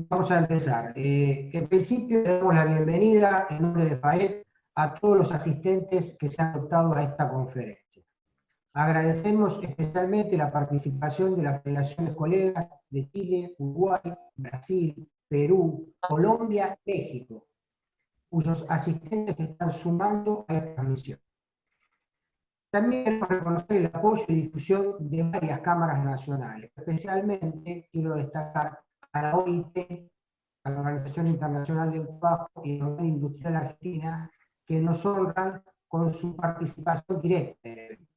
Vamos a empezar. En principio, le damos la bienvenida en nombre de FAET a todos los asistentes que se han adoptado a esta conferencia. Agradecemos especialmente la participación de las federaciones colegas de Chile, Uruguay, Brasil, Perú, Colombia, México, cuyos asistentes se están sumando a esta transmisión. También queremos reconocer el apoyo y difusión de varias cámaras nacionales. Especialmente quiero destacar a la OIT, a la Organización Internacional del Trabajo y la Unión Industrial Argentina, que nos honran con su participación directa en el evento.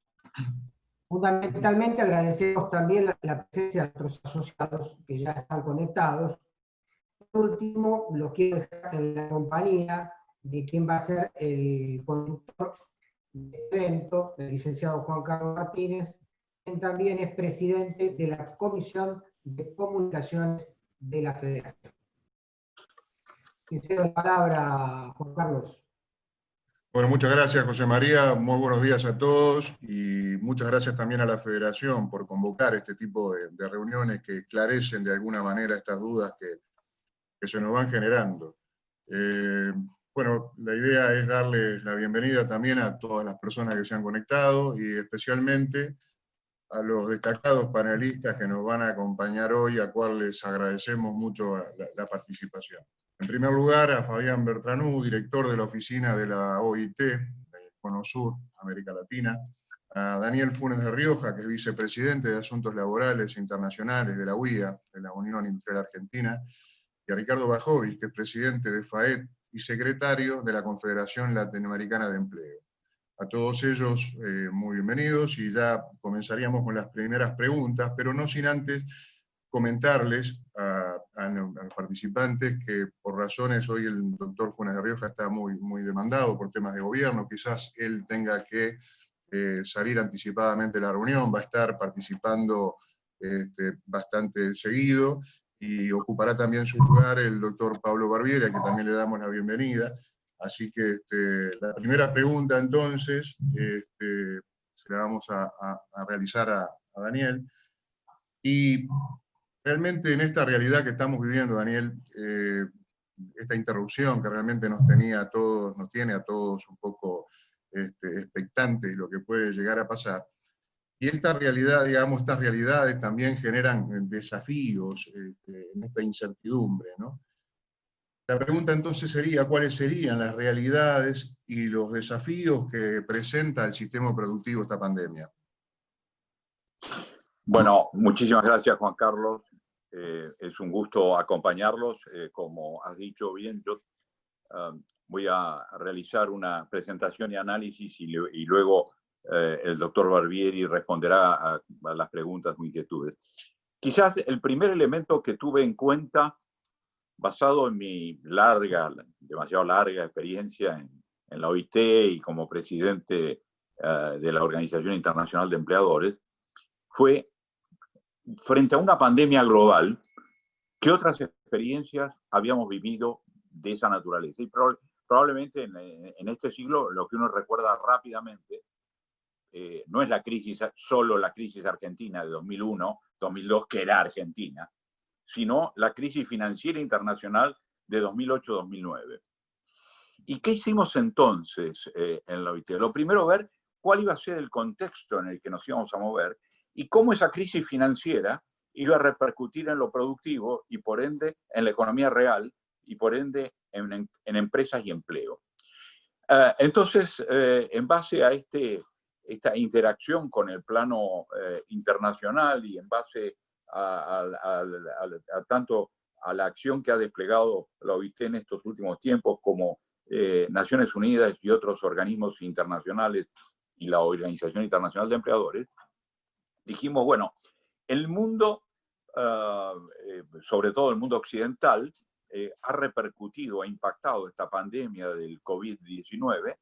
Fundamentalmente agradecemos también la presencia de nuestros asociados que ya están conectados. Por último, los quiero dejar en la compañía de quien va a ser el conductor del evento, el licenciado Juan Carlos Martínez, quien también es presidente de la Comisión de Comunicaciones de la Federación. Te cedo la palabra, Juan Carlos. Bueno, muchas gracias, José María. Muy buenos días a todos y muchas gracias también a la Federación por convocar este tipo de reuniones que esclarecen de alguna manera estas dudas que se nos van generando. Bueno, la idea es darles la bienvenida también a todas las personas que se han conectado y especialmente a los destacados panelistas que nos van a acompañar hoy, a cuales les agradecemos mucho la participación. En primer lugar, a Fabián Bertranú, director de la oficina de la OIT, de Conosur, América Latina, a Daniel Funes de Rioja, que es vicepresidente de Asuntos Laborales Internacionales de la UIA, de la Unión Industrial Argentina, y a Ricardo Bajovic, que es presidente de FAET y secretario de la Confederación Latinoamericana de Empleo. A todos ellos, muy bienvenidos, y ya comenzaríamos con las primeras preguntas, pero no sin antes comentarles a los participantes que por razones, hoy el doctor Funes de Rioja está muy demandado por temas de gobierno, quizás él tenga que salir anticipadamente de la reunión, va a estar participando bastante seguido, y ocupará también su lugar el doctor Pablo Barbieri, a que también le damos la bienvenida. Así que la primera pregunta entonces se la vamos a realizar a Daniel. Y realmente en esta realidad que estamos viviendo, Daniel, esta interrupción que realmente nos tiene a todos un poco expectantes de lo que puede llegar a pasar, y esta realidad, digamos, estas realidades también generan desafíos en esta incertidumbre, ¿no? La pregunta entonces sería, ¿cuáles serían las realidades y los desafíos que presenta el sistema productivo esta pandemia? Bueno, muchísimas gracias, Juan Carlos. Es un gusto acompañarlos. Como has dicho bien, yo voy a realizar una presentación y análisis y luego el doctor Barbieri responderá a las preguntas o inquietudes. Quizás el primer elemento que tuve en cuenta, basado en mi demasiado larga experiencia en la OIT y como presidente de la Organización Internacional de Empleadores, fue, frente a una pandemia global, ¿qué otras experiencias habíamos vivido de esa naturaleza? Y probablemente en este siglo lo que uno recuerda rápidamente no es solo la crisis argentina de 2001, 2002, que era Argentina, sino la crisis financiera internacional de 2008-2009. ¿Y qué hicimos entonces en la OIT? Lo primero, ver cuál iba a ser el contexto en el que nos íbamos a mover y cómo esa crisis financiera iba a repercutir en lo productivo y por ende en la economía real y por ende en empresas y empleo. Entonces, en base a esta interacción con el plano internacional y en base tanto a la acción que ha desplegado la OIT en estos últimos tiempos como Naciones Unidas y otros organismos internacionales y la Organización Internacional de Empleadores, dijimos, bueno, el mundo, sobre todo el mundo occidental, ha repercutido, ha impactado esta pandemia del COVID-19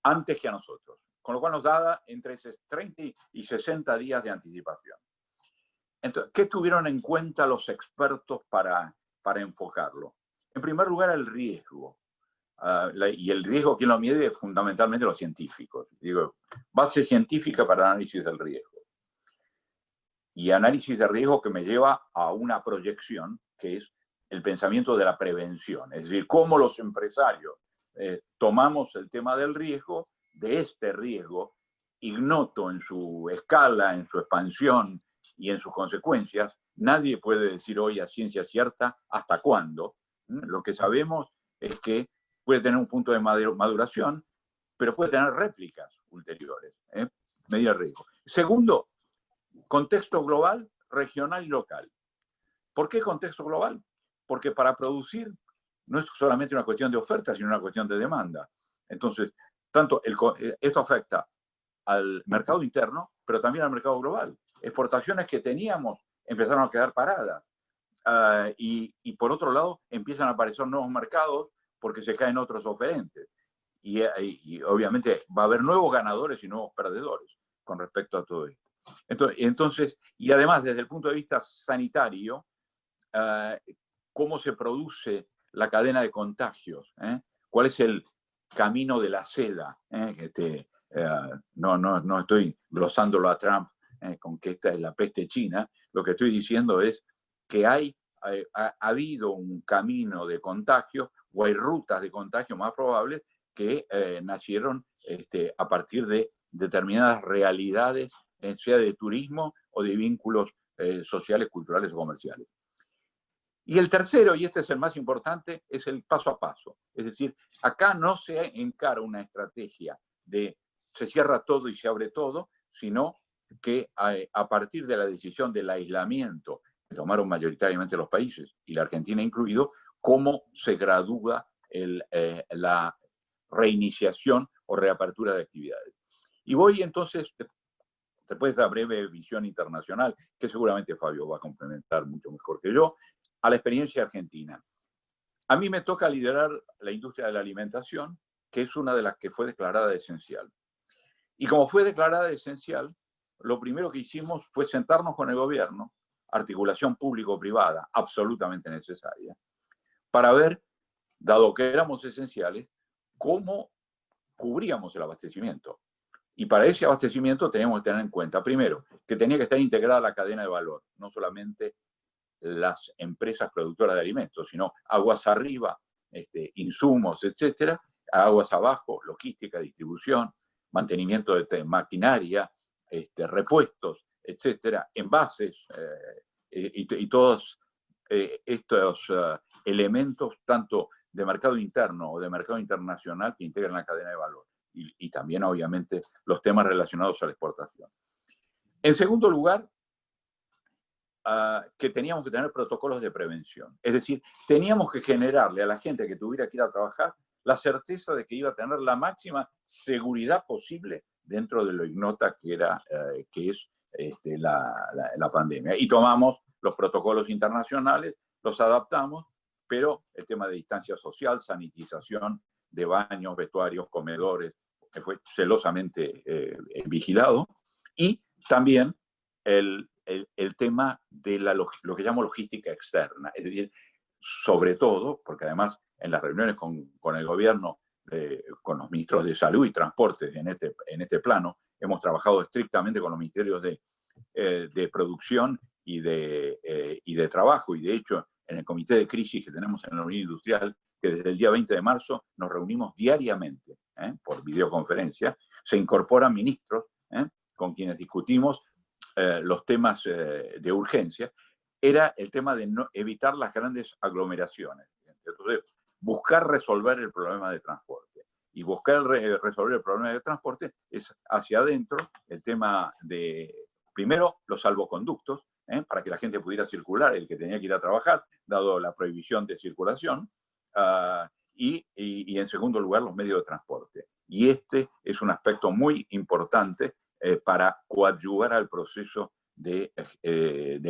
antes que a nosotros, con lo cual nos da entre 30 y 60 días de anticipación. Entonces, ¿qué tuvieron en cuenta los expertos para enfocarlo? En primer lugar, el riesgo. Y el riesgo, ¿quién lo mide? Fundamentalmente los científicos. Digo, base científica para análisis del riesgo. Y análisis de riesgo que me lleva a una proyección, que es el pensamiento de la prevención, es decir, cómo los empresarios tomamos el tema del riesgo, de este riesgo, ignoto en su escala, en su expansión y en sus consecuencias. Nadie puede decir hoy a ciencia cierta hasta cuándo. Lo que sabemos es que puede tener un punto de maduración, pero puede tener réplicas ulteriores, medir el riesgo. Segundo, contexto global, regional y local. ¿Por qué contexto global? Porque para producir no es solamente una cuestión de oferta, sino una cuestión de demanda. Entonces, esto afecta al mercado interno, pero también al mercado global. Exportaciones que teníamos empezaron a quedar paradas. Y por otro lado, empiezan a aparecer nuevos mercados porque se caen otros oferentes. Y obviamente va a haber nuevos ganadores y nuevos perdedores con respecto a todo esto. Entonces, y además, desde el punto de vista sanitario, cómo se produce la cadena de contagios, cuál es el camino de la seda. No estoy glosándolo a Trump con que esta es la peste china. Lo que estoy diciendo es que ha habido un camino de contagio o hay rutas de contagio más probables que nacieron a partir de determinadas realidades, sea de turismo o de vínculos sociales, culturales o comerciales. Y el tercero, y este es el más importante, es el paso a paso. Es decir, acá no se encara una estrategia de se cierra todo y se abre todo, sino que a partir de la decisión del aislamiento que tomaron mayoritariamente los países, y la Argentina incluido, cómo se gradúa la reiniciación o reapertura de actividades. Y voy entonces, después de esta breve visión internacional, que seguramente Fabio va a complementar mucho mejor que yo, a la experiencia argentina. A mí me toca liderar la industria de la alimentación, que es una de las que fue declarada esencial. Y como fue declarada esencial, lo primero que hicimos fue sentarnos con el gobierno, articulación público-privada, absolutamente necesaria, para ver, dado que éramos esenciales, cómo cubríamos el abastecimiento. Y para ese abastecimiento teníamos que tener en cuenta, primero, que tenía que estar integrada la cadena de valor, no solamente las empresas productoras de alimentos, sino aguas arriba, insumos, etcétera, aguas abajo, logística, distribución, mantenimiento de maquinaria, repuestos, etcétera, envases y todos estos elementos, tanto de mercado interno o de mercado internacional, que integran la cadena de valor. Y también, obviamente, los temas relacionados a la exportación. En segundo lugar, que teníamos que tener protocolos de prevención. Es decir, teníamos que generarle a la gente que tuviera que ir a trabajar la certeza de que iba a tener la máxima seguridad posible dentro de lo ignota que es la pandemia. Y tomamos los protocolos internacionales, los adaptamos, pero el tema de distancia social, sanitización de baños, vestuarios, comedores, fue celosamente vigilado. Y también el tema de lo que llamo logística externa, es decir, sobre todo, porque además en las reuniones con el gobierno, con los ministros de Salud y Transportes en este plano, hemos trabajado estrictamente con los ministerios de Producción y de Trabajo, y de hecho en el comité de crisis que tenemos en la Unión Industrial, que desde el día 20 de marzo nos reunimos diariamente por videoconferencia, se incorporan ministros con quienes discutimos los temas de urgencia, era el tema de evitar las grandes aglomeraciones. Entonces, buscar resolver el problema de transporte. Y buscar resolver el problema de transporte es hacia adentro el tema de, primero, los salvoconductos, para que la gente pudiera circular, el que tenía que ir a trabajar, dado la prohibición de circulación, y en segundo lugar, los medios de transporte. Y este es un aspecto muy importante para coadyuvar al proceso de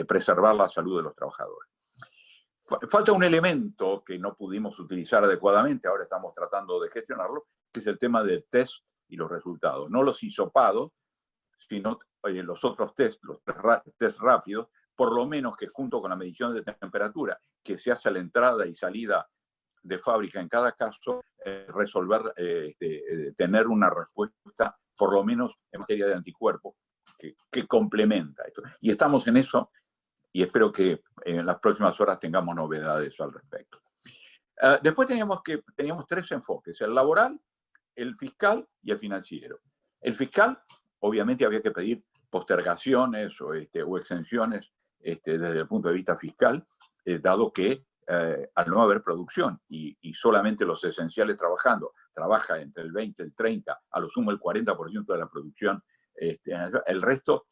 preservar la salud de los trabajadores. Falta un elemento que no pudimos utilizar adecuadamente, ahora estamos tratando de gestionarlo, que es el tema del test y los resultados. No los hisopados, sino los otros test, los test rápidos, por lo menos que junto con la medición de temperatura que se hace a la entrada y salida de fábrica en cada caso, resolver, tener una respuesta, por lo menos en materia de anticuerpos, que complementa esto. Y estamos en eso, y espero que en las próximas horas tengamos novedades al respecto. Después teníamos tres enfoques: el laboral, el fiscal y el financiero. El fiscal, obviamente había que pedir postergaciones o exenciones desde el punto de vista fiscal, dado que al no haber producción y solamente los esenciales trabaja entre el 20, el 30, a lo sumo el 40% de la producción, el resto,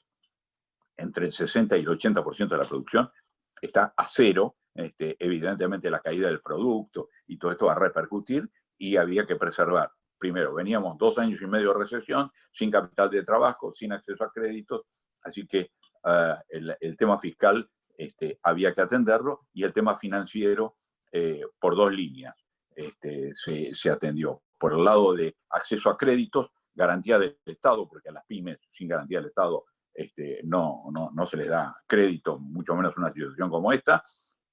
entre el 60 y el 80% de la producción, está a cero. Evidentemente la caída del producto y todo esto va a repercutir, y había que preservar. Primero, veníamos 2 años y medio de recesión, sin capital de trabajo, sin acceso a créditos, así que el tema fiscal había que atenderlo, y el tema financiero por 2 líneas se atendió. Por el lado de acceso a créditos, garantía del Estado, porque a las pymes sin garantía del Estado no se les da crédito, mucho menos una situación como esta,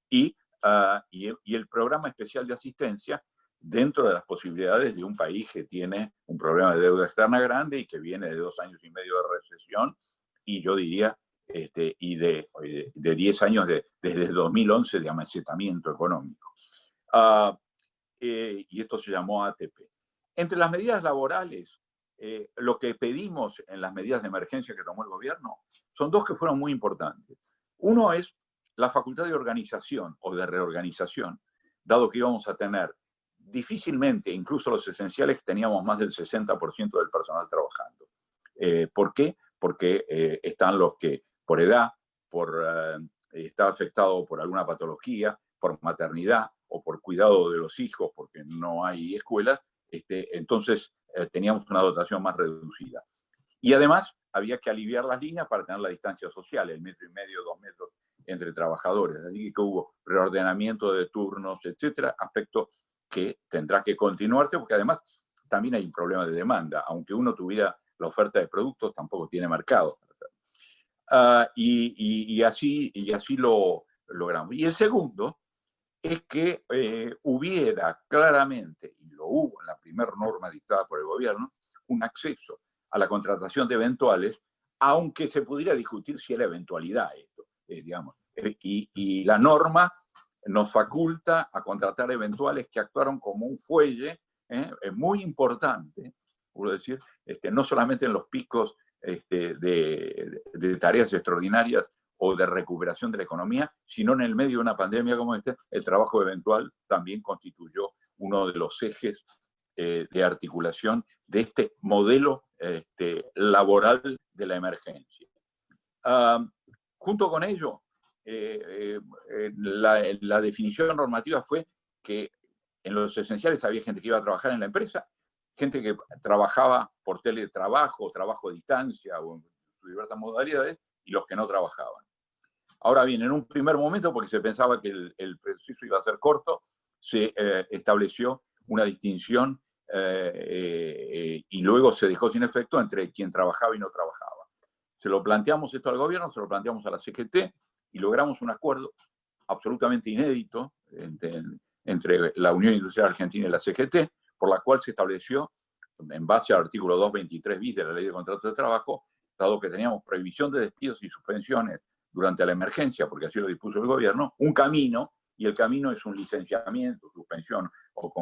y el programa especial de asistencia, dentro de las posibilidades de un país que tiene un problema de deuda externa grande y que viene de 2 años y medio de recesión, y yo diría, y de 10 años desde 2011 de amesetamiento económico. Y esto se llamó ATP. Entre las medidas laborales, lo que pedimos en las medidas de emergencia que tomó el gobierno son 2 que fueron muy importantes. Uno es la facultad de organización o de reorganización, dado que íbamos a tener difícilmente, incluso los esenciales, teníamos más del 60% del personal trabajando. ¿Por qué? Porque están los que por edad, por estar afectado por alguna patología, por maternidad o por cuidado de los hijos, porque no hay escuelas, entonces teníamos una dotación más reducida. Y además había que aliviar las líneas para tener la distancia social, el 1,5 metros, 2 metros entre trabajadores. Así que hubo reordenamiento de turnos, etcétera, aspecto que tendrá que continuarse, porque además también hay un problema de demanda. Aunque uno tuviera la oferta de productos, tampoco tiene mercado. Y así lo logramos. Y el segundo es que hubiera claramente, y lo hubo en la primera norma dictada por el gobierno, un acceso a la contratación de eventuales, aunque se pudiera discutir si era eventualidad esto, digamos. Y la norma nos faculta a contratar eventuales que actuaron como un fuelle muy importante, puedo decir, no solamente en los picos de tareas extraordinarias o de recuperación de la economía, sino en el medio de una pandemia como esta, el trabajo eventual también constituyó uno de los ejes de articulación de este modelo laboral de la emergencia. Junto con ello, la definición normativa fue que en los esenciales había gente que iba a trabajar en la empresa, gente que trabajaba por teletrabajo, trabajo a distancia o en sus diversas modalidades, y los que no trabajaban. Ahora bien, en un primer momento, porque se pensaba que el proceso iba a ser corto, se estableció una distinción y luego se dejó sin efecto entre quien trabajaba y no trabajaba. Se lo planteamos esto al gobierno, se lo planteamos a la CGT y logramos un acuerdo absolutamente inédito entre la Unión Industrial Argentina y la CGT, por la cual se estableció, en base al artículo 223 bis de la Ley de Contratos de Trabajo, dado que teníamos prohibición de despidos y suspensiones durante la emergencia, porque así lo dispuso el gobierno, un camino, y el camino es un licenciamiento, suspensión, o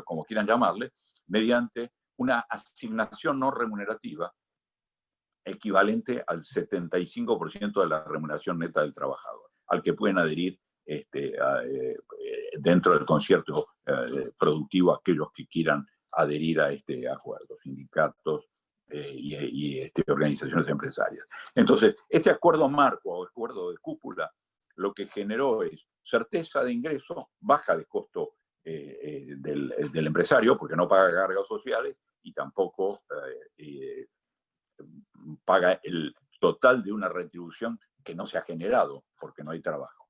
como quieran llamarle, mediante una asignación no remunerativa equivalente al 75% de la remuneración neta del trabajador, al que pueden adherir dentro del concierto productivo aquellos que quieran adherir a este acuerdo, sindicatos y organizaciones empresarias. Entonces, este acuerdo marco o acuerdo de cúpula lo que generó es certeza de ingreso, baja de costo del empresario, porque no paga cargas sociales y tampoco paga el total de una retribución que no se ha generado porque no hay trabajo.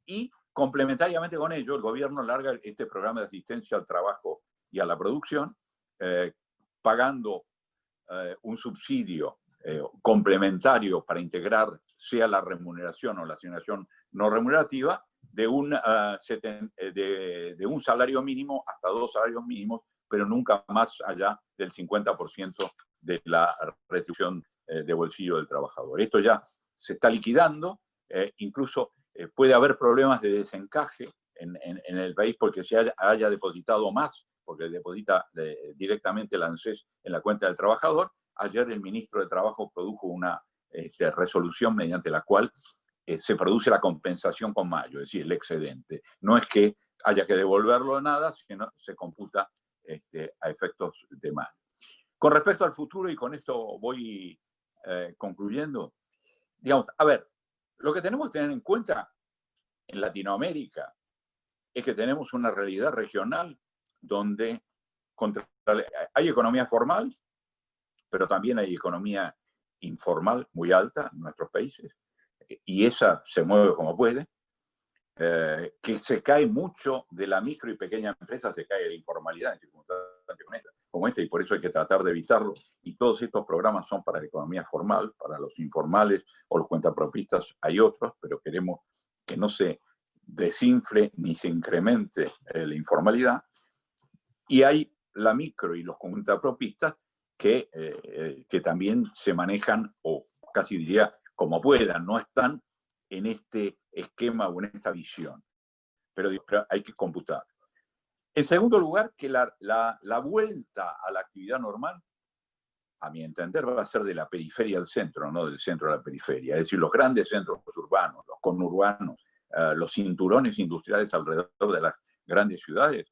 Y complementariamente con ello, el gobierno larga este programa de asistencia al trabajo y a la producción, pagando un subsidio complementario para integrar sea la remuneración o la asignación no remunerativa de un salario mínimo hasta 2 salarios mínimos, pero nunca más allá del 50% de la retribución de bolsillo del trabajador. Esto ya se está liquidando, incluso puede haber problemas de desencaje en el país porque se haya depositado más, porque deposita directamente el ANSES en la cuenta del trabajador. Ayer el ministro de Trabajo produjo una resolución mediante la cual se produce la compensación con mayo, es decir, el excedente. No es que haya que devolverlo de nada, sino se computa a efectos de mayo. Con respecto al futuro, y con esto voy concluyendo, digamos, a ver, lo que tenemos que tener en cuenta en Latinoamérica es que tenemos una realidad regional donde hay economía formal, pero también hay economía informal muy alta en nuestros países, y esa se mueve como puede, que se cae mucho de la micro y pequeña empresa, se cae de la informalidad en circunstancias como esta, y por eso hay que tratar de evitarlo. Y todos estos programas son para la economía formal, para los informales o los cuentapropistas hay otros, pero queremos que no se desinfle ni se incremente la informalidad. Y hay la micro y los cuentapropistas que también se manejan, o casi diría como puedan, no están en este esquema o en esta visión, pero hay que computar. En segundo lugar, que la vuelta a la actividad normal, a mi entender, va a ser de la periferia al centro, no del centro a la periferia. Es decir, los grandes centros urbanos, los conurbanos, los cinturones industriales alrededor de las grandes ciudades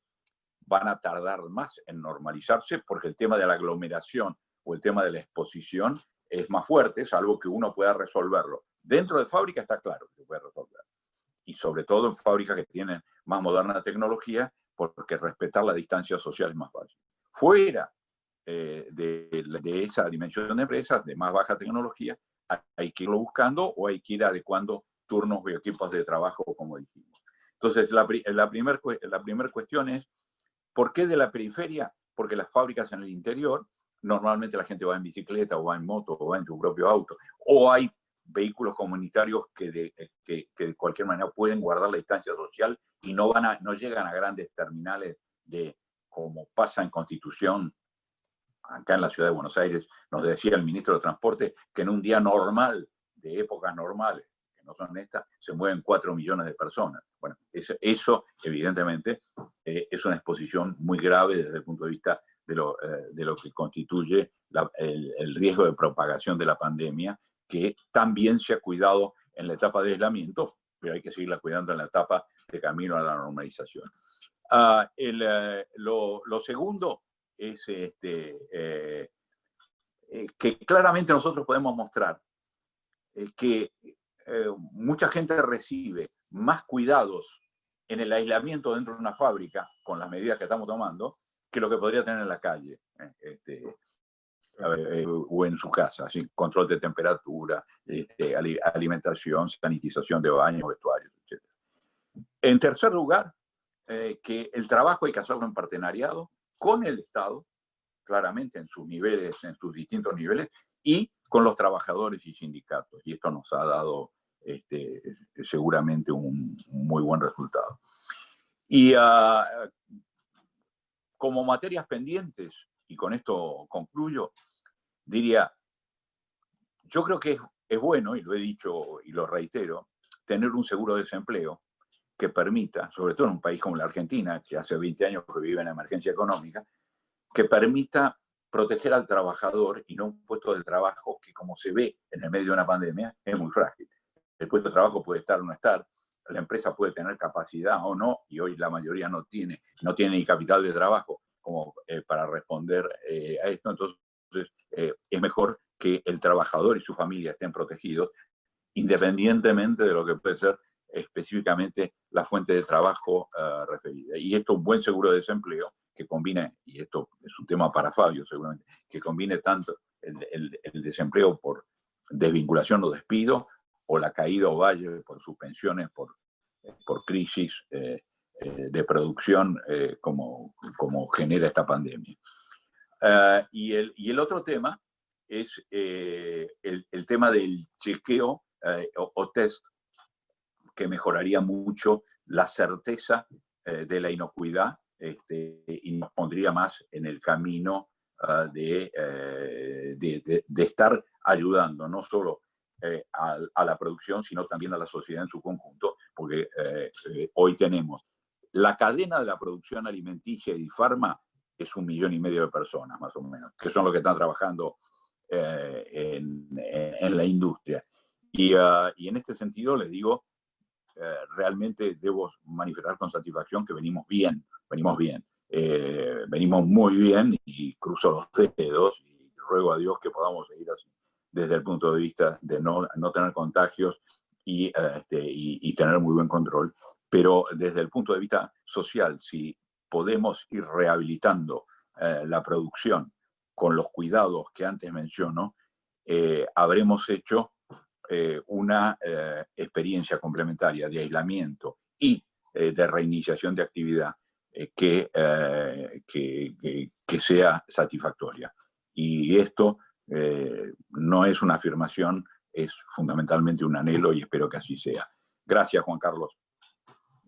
van a tardar más en normalizarse porque el tema de la aglomeración o el tema de la exposición es más fuerte, salvo que uno pueda resolverlo. Dentro de fábrica está claro que se puede resolver. Y sobre todo en fábricas que tienen más moderna tecnología, porque respetar la distancia social es más fácil. Fuera de esa dimensión de empresas de más baja tecnología, hay que irlo buscando o hay que ir adecuando turnos y equipos de trabajo, como dijimos. Entonces, la primera cuestión es, ¿por qué de la periferia? Porque las fábricas en el interior, normalmente la gente va en bicicleta o va en moto o va en su propio auto, o hay vehículos comunitarios que de cualquier manera pueden guardar la distancia social y no llegan a grandes terminales como pasa en Constitución, acá en la ciudad de Buenos Aires. Nos decía el ministro de Transporte que en un día normal, de épocas normales, que no son estas, se mueven 4 millones de personas. Bueno, eso evidentemente es una exposición muy grave desde el punto de vista de lo que constituye el riesgo de propagación de la pandemia, que también se ha cuidado en la etapa de aislamiento, pero hay que seguirla cuidando en la etapa de camino a la normalización. Lo segundo es que claramente nosotros podemos mostrar que mucha gente recibe más cuidados en el aislamiento dentro de una fábrica, con las medidas que estamos tomando, que lo que podría tener en la calle. O en su casa, así, control de temperatura, alimentación, sanitización de baños, vestuarios, etc. En tercer lugar, que el trabajo hay que hacerlo en partenariado con el Estado, claramente en sus niveles, en sus distintos niveles, y con los trabajadores y sindicatos. Y esto nos ha dado seguramente un muy buen resultado. Y como materias pendientes, y con esto concluyo, diría, yo creo que es bueno, y lo he dicho y lo reitero, tener un seguro de desempleo que permita, sobre todo en un país como la Argentina, que hace 20 años que vive en emergencia económica, que permita proteger al trabajador y no un puesto de trabajo que, como se ve en el medio de una pandemia, es muy frágil. El puesto de trabajo puede estar o no estar, la empresa puede tener capacidad o no, y hoy la mayoría no tiene ni capital de trabajo como para responder a esto. Entonces, es mejor que el trabajador y su familia estén protegidos, independientemente de lo que puede ser específicamente la fuente de trabajo referida. Y esto, un buen seguro de desempleo que combine, y esto es un tema para Fabio seguramente, que combine tanto el desempleo por desvinculación o despido, o la caída o valle por suspensiones, por crisis de producción, como genera esta pandemia. Y el otro tema es el tema del chequeo o test, que mejoraría mucho la certeza de la inocuidad y nos pondría más en el camino de estar ayudando, no solo a la producción, sino también a la sociedad en su conjunto, porque hoy tenemos la cadena de la producción alimenticia y farma es 1,5 millones de personas, más o menos, que son los que están trabajando en la industria. Y en este sentido, les digo, realmente debo manifestar con satisfacción que venimos bien, venimos muy bien, y cruzo los dedos y ruego a Dios que podamos seguir así, desde el punto de vista de no tener contagios y tener muy buen control. Pero desde el punto de vista social, si podemos ir rehabilitando la producción con los cuidados que antes menciono, habremos hecho una experiencia complementaria de aislamiento y de reiniciación de actividad que sea satisfactoria. Y esto no es una afirmación, es fundamentalmente un anhelo, y espero que así sea. Gracias, Juan Carlos.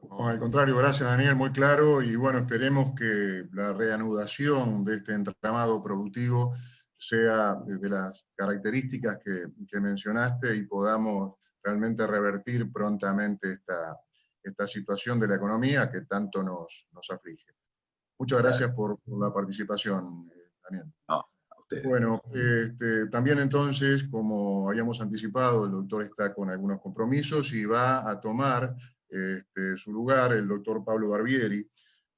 No, al contrario, gracias, Daniel, muy claro, y bueno, esperemos que la reanudación de este entramado productivo sea de las características que mencionaste y podamos realmente revertir prontamente esta situación de la economía que tanto nos aflige. Muchas gracias por la participación, Daniel. No, a ustedes. Bueno, también entonces, como habíamos anticipado, el doctor está con algunos compromisos y va a tomar su lugar el doctor Pablo Barbieri,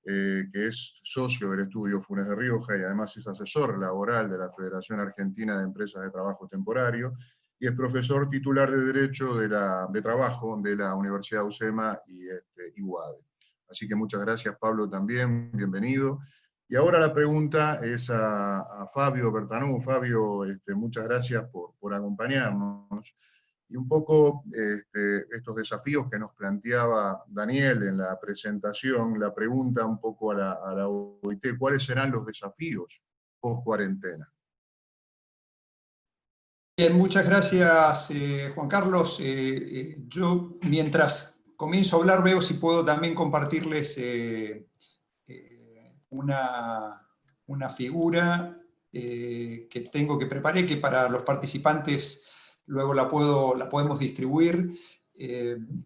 que es socio del estudio Funes de Rioja y además es asesor laboral de la Federación Argentina de Empresas de Trabajo Temporario, y es profesor titular de Derecho de Trabajo de la Universidad UCEMA y UADE. Así que muchas gracias, Pablo, también, bienvenido. Y ahora la pregunta es a Fabio Bertanú. Fabio, muchas gracias por acompañarnos. Y un poco estos desafíos que nos planteaba Daniel en la presentación, la pregunta un poco a la OIT, ¿cuáles serán los desafíos post-cuarentena? Bien, muchas gracias, Juan Carlos. Yo, mientras comienzo a hablar, veo si puedo también compartirles una figura que tengo, que preparé, que para los participantes luego la podemos distribuir.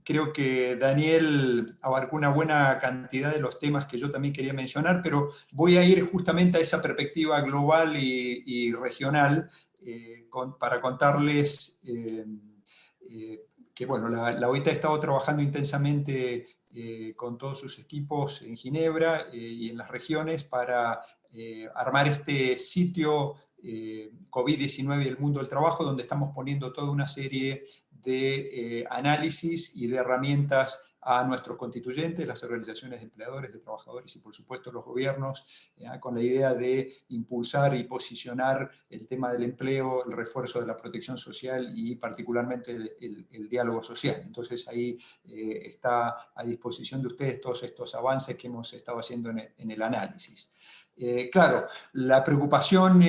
Creo que Daniel abarcó una buena cantidad de los temas que yo también quería mencionar, pero voy a ir justamente a esa perspectiva global y regional para contarles que bueno, la OIT ha estado trabajando intensamente con todos sus equipos en Ginebra y en las regiones para armar este sitio COVID-19 y el mundo del trabajo, donde estamos poniendo toda una serie de análisis y de herramientas a nuestros constituyentes, las organizaciones de empleadores, de trabajadores y por supuesto los gobiernos, con la idea de impulsar y posicionar el tema del empleo, el refuerzo de la protección social y particularmente el diálogo social. Entonces ahí está a disposición de ustedes todos estos avances que hemos estado haciendo en el análisis. Claro, la preocupación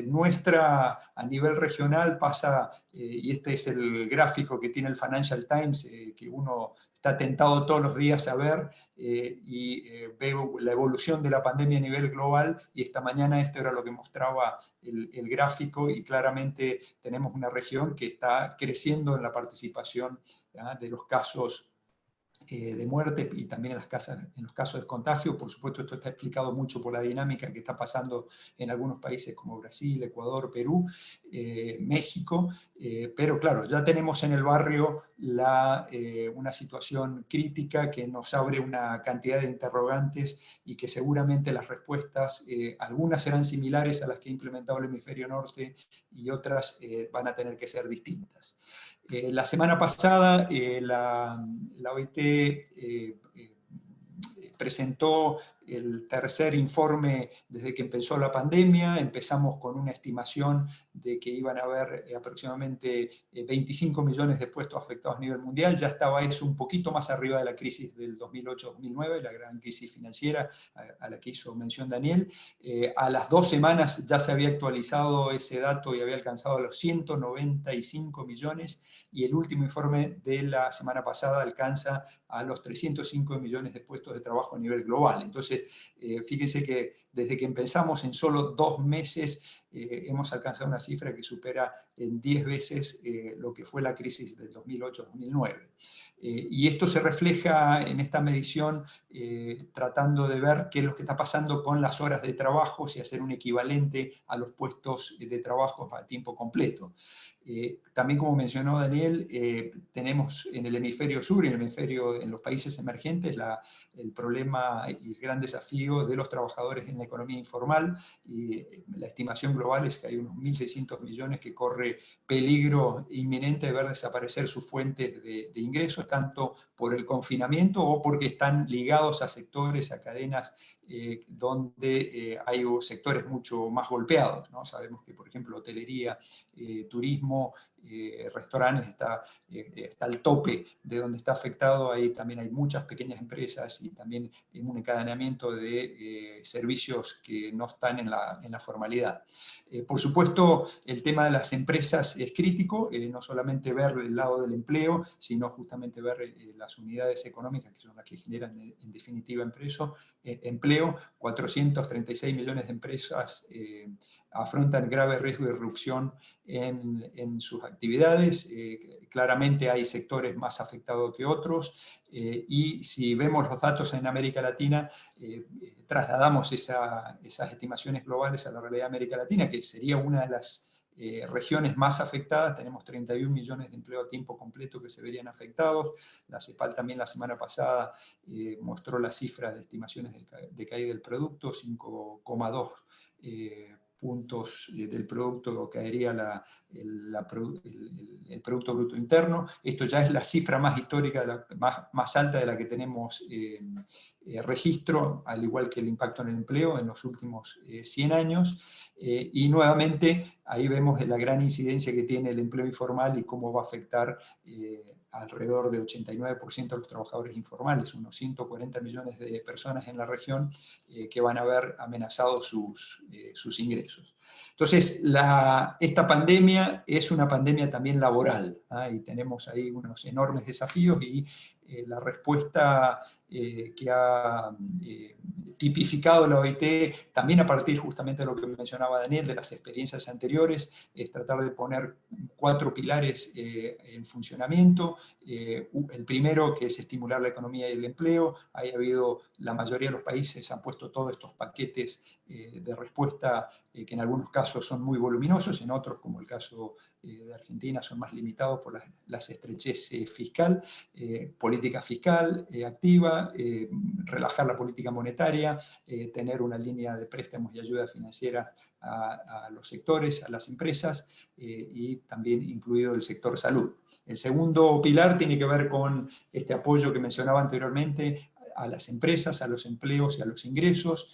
nuestra a nivel regional pasa, y este es el gráfico que tiene el Financial Times, que uno está tentado todos los días a ver, veo la evolución de la pandemia a nivel global, y esta mañana esto era lo que mostraba el gráfico, y claramente tenemos una región que está creciendo en la participación de los casos de muerte y también en los casos de contagio. Por supuesto, esto está explicado mucho por la dinámica que está pasando en algunos países como Brasil, Ecuador, Perú, México, pero claro, ya tenemos en el barrio una situación crítica que nos abre una cantidad de interrogantes y que seguramente las respuestas, algunas serán similares a las que ha implementado el hemisferio norte y otras van a tener que ser distintas. La semana pasada la OIT presentó el tercer informe desde que empezó la pandemia. Empezamos con una estimación de que iban a haber aproximadamente 25 millones de puestos afectados a nivel mundial. Ya estaba eso un poquito más arriba de la crisis del 2008-2009, la gran crisis financiera a la que hizo mención Daniel. A las 2 semanas ya se había actualizado ese dato y había alcanzado los 195 millones, y el último informe de la semana pasada alcanza a los 305 millones de puestos de trabajo a nivel global. Entonces, Entonces, fíjense que desde que empezamos en solo 2 meses hemos alcanzado una cifra que supera en 10 veces lo que fue la crisis del 2008-2009. Y esto se refleja en esta medición tratando de ver qué es lo que está pasando con las horas de trabajo, si hacer un equivalente a los puestos de trabajo a tiempo completo. También, como mencionó Daniel, tenemos en el hemisferio sur y en los países emergentes el problema y el gran desafío de los trabajadores en la economía informal. Y la estimación global es que hay unos 1.600 millones que corre peligro inminente de ver desaparecer sus fuentes de ingresos, tanto por el confinamiento o porque están ligados a sectores, a cadenas donde hay sectores mucho más golpeados, ¿no? Sabemos que, por ejemplo, hotelería, turismo, restaurantes está al tope de donde está afectado. Ahí también hay muchas pequeñas empresas y también un encadenamiento de servicios que no están en la formalidad. Por supuesto, el tema de las empresas es crítico, no solamente ver el lado del empleo, sino justamente ver las unidades económicas, que son las que generan en definitiva empleo. 436 millones de empresas afrontan grave riesgo de irrupción en sus actividades. Claramente hay sectores más afectados que otros, y si vemos los datos en América Latina, trasladamos esas estimaciones globales a la realidad de América Latina, que sería una de las regiones más afectadas. Tenemos 31 millones de empleo a tiempo completo que se verían afectados. La CEPAL también la semana pasada mostró las cifras de estimaciones de caída del producto, 5,2 puntos del producto caería el Producto Bruto Interno. Esto ya es la cifra más histórica, más alta de la que tenemos registro, al igual que el impacto en el empleo en los últimos 100 años. Y nuevamente ahí vemos la gran incidencia que tiene el empleo informal y cómo va a afectar alrededor del 89% de los trabajadores informales, unos 140 millones de personas en la región que van a ver amenazados sus ingresos. Entonces, esta pandemia es una pandemia también laboral, ¿ah? Y tenemos ahí unos enormes desafíos, y la respuesta que ha tipificado la OIT, también a partir justamente de lo que mencionaba Daniel, de las experiencias anteriores, es tratar de poner 4 pilares en funcionamiento. El primero, que es estimular la economía y el empleo. Ahí ha habido, la mayoría de los países han puesto todos estos paquetes de respuesta, que en algunos casos son muy voluminosos, en otros, como el caso de Argentina, son más limitados por las estrechez fiscal, política fiscal activa, relajar la política monetaria, tener una línea de préstamos y ayuda financiera a los sectores, a las empresas, y también incluido el sector salud. El segundo pilar tiene que ver con este apoyo que mencionaba anteriormente a las empresas, a los empleos y a los ingresos.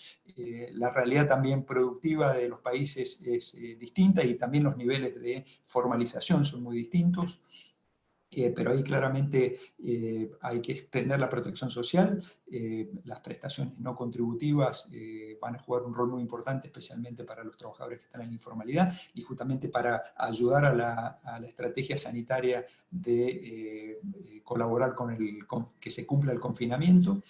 La realidad también productiva de los países es distinta, y también los niveles de formalización son muy distintos. Pero ahí claramente hay que extender la protección social. Las prestaciones no contributivas van a jugar un rol muy importante, especialmente para los trabajadores que están en la informalidad, y justamente para ayudar a la estrategia sanitaria de colaborar con que se cumpla el confinamiento.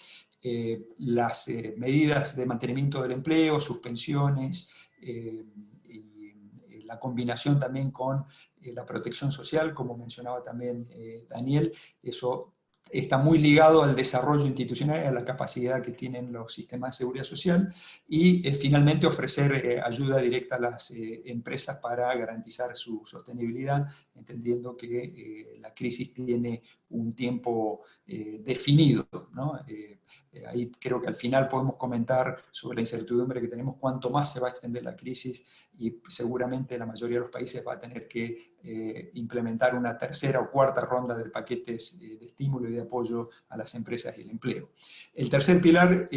Las medidas de mantenimiento del empleo, suspensiones, y la combinación también con la protección social, como mencionaba también Daniel, eso está muy ligado al desarrollo institucional y a la capacidad que tienen los sistemas de seguridad social, y finalmente ofrecer ayuda directa a las empresas para garantizar su sostenibilidad, entendiendo que la crisis tiene un tiempo definido, ¿no? Ahí creo que al final podemos comentar sobre la incertidumbre que tenemos, cuánto más se va a extender la crisis, y seguramente la mayoría de los países va a tener que implementar una tercera o cuarta ronda de paquetes de estímulo y de apoyo a las empresas y el empleo. El tercer pilar,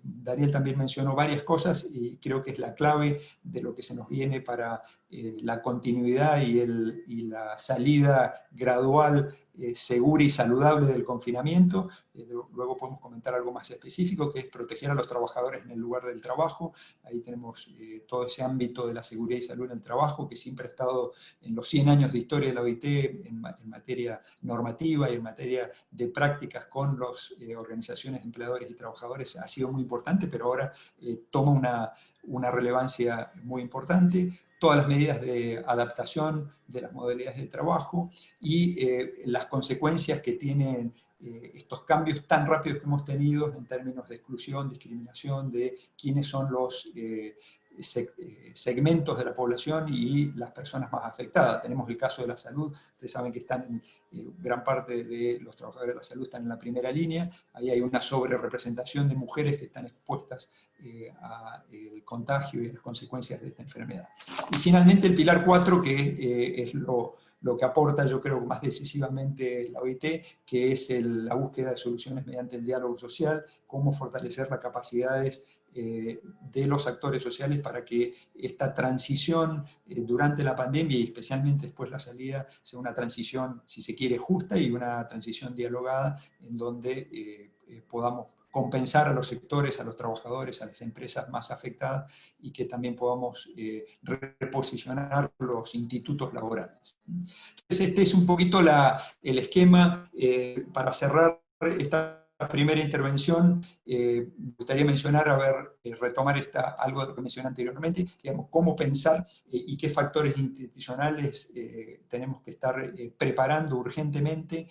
Daniel también mencionó varias cosas, y creo que es la clave de lo que se nos viene para la continuidad y la salida gradual segura y saludable del confinamiento. Luego podemos comentar algo más específico, que es proteger a los trabajadores en el lugar del trabajo. Ahí tenemos todo ese ámbito de la seguridad y salud en el trabajo, que siempre ha estado en los 100 años de historia de la OIT en materia normativa y en materia de prácticas con las organizaciones de empleadores y trabajadores, ha sido muy importante, pero ahora toma una relevancia muy importante. Todas las medidas de adaptación de las modalidades de trabajo y las consecuencias que tienen estos cambios tan rápidos que hemos tenido en términos de exclusión, discriminación, de quiénes son los segmentos de la población y las personas más afectadas. Tenemos el caso de la salud. Ustedes saben que están gran parte de los trabajadores de la salud están en la primera línea. Ahí hay una sobrerepresentación de mujeres que están expuestas al contagio y a las consecuencias de esta enfermedad. Y finalmente el pilar 4, que es lo que aporta, yo creo, más decisivamente la OIT, que es la búsqueda de soluciones mediante el diálogo social, cómo fortalecer las capacidades de los actores sociales para que esta transición durante la pandemia y especialmente después la salida sea una transición, si se quiere, justa y una transición dialogada en donde podamos compensar a los sectores, a los trabajadores, a las empresas más afectadas y que también podamos reposicionar los institutos laborales. Entonces este es un poquito el esquema para cerrar esta primera intervención. Me gustaría mencionar, retomar algo de lo que mencioné anteriormente, digamos, cómo pensar y qué factores institucionales tenemos que estar preparando urgentemente,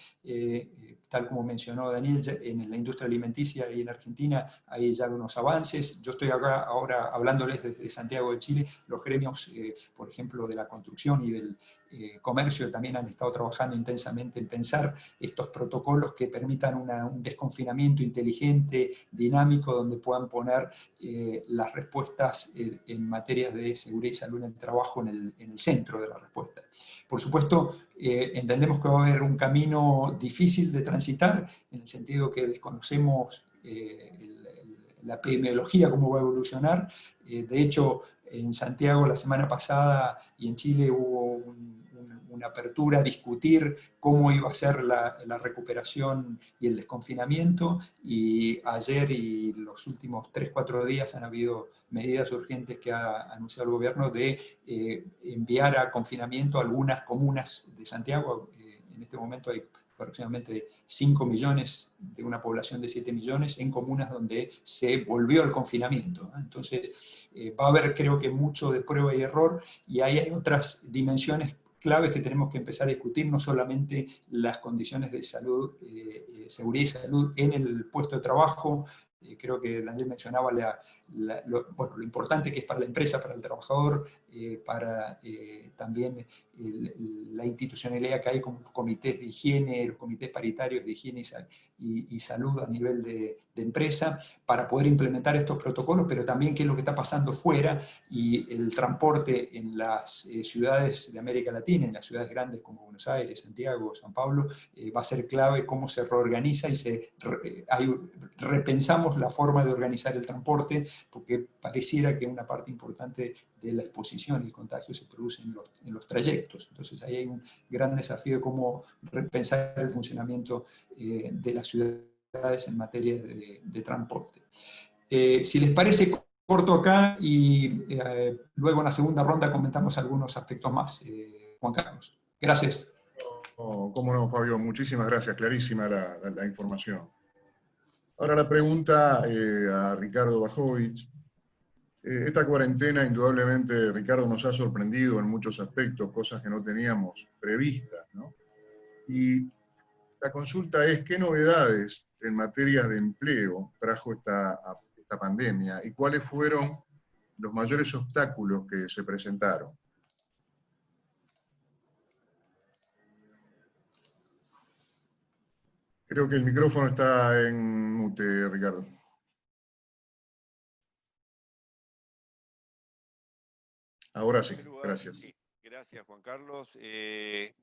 tal como mencionó Daniel, en la industria alimenticia y en Argentina hay ya algunos avances. Yo estoy acá ahora hablándoles desde Santiago de Chile. Los gremios, por ejemplo, de la construcción y del comercio también han estado trabajando intensamente en pensar estos protocolos que permitan un desconfinamiento inteligente, dinámico, donde puedan poner las respuestas en materia de seguridad y salud en el trabajo en el centro de la respuesta. Por supuesto, entendemos que va a haber un camino difícil de transitar, en el sentido que desconocemos la epidemiología, cómo va a evolucionar. De hecho, en Santiago la semana pasada y en Chile hubo una apertura a discutir cómo iba a ser la recuperación y el desconfinamiento, y ayer y los últimos 3-4 días han habido medidas urgentes que ha anunciado el gobierno de enviar a confinamiento a algunas comunas de Santiago. En este momento hay aproximadamente 5 millones de una población de 7 millones en comunas donde se volvió al confinamiento. Entonces va a haber, creo que, mucho de prueba y error, y ahí hay otras dimensiones claves que tenemos que empezar a discutir, no solamente las condiciones de salud, seguridad y salud en el puesto de trabajo. Creo que Daniel mencionaba lo importante que es para la empresa, para el trabajador, para también la institucionalidad que hay con los comités de higiene, los comités paritarios de higiene y salud a nivel de empresa, para poder implementar estos protocolos, pero también qué es lo que está pasando fuera, y el transporte en las ciudades de América Latina, en las ciudades grandes como Buenos Aires, Santiago, San Pablo, va a ser clave cómo se reorganiza y repensamos la forma de organizar el transporte, porque pareciera que una parte importante de la exposición y el contagio se produce en los trayectos. Entonces ahí hay un gran desafío de cómo repensar el funcionamiento de las ciudades en materia de transporte. Si les parece, corto acá y luego en la segunda ronda comentamos algunos aspectos más. Juan Carlos. Gracias. Oh, cómo no, Fabio, muchísimas gracias, clarísima la información. Ahora la pregunta a Ricardo Bajovich. Esta cuarentena, indudablemente, Ricardo, nos ha sorprendido en muchos aspectos, cosas que no teníamos previstas, ¿no? Y la consulta es, ¿qué novedades en materia de empleo trajo esta pandemia y cuáles fueron los mayores obstáculos que se presentaron? Creo que el micrófono está en mute, Ricardo. Ahora sí, gracias. Gracias, Juan Carlos.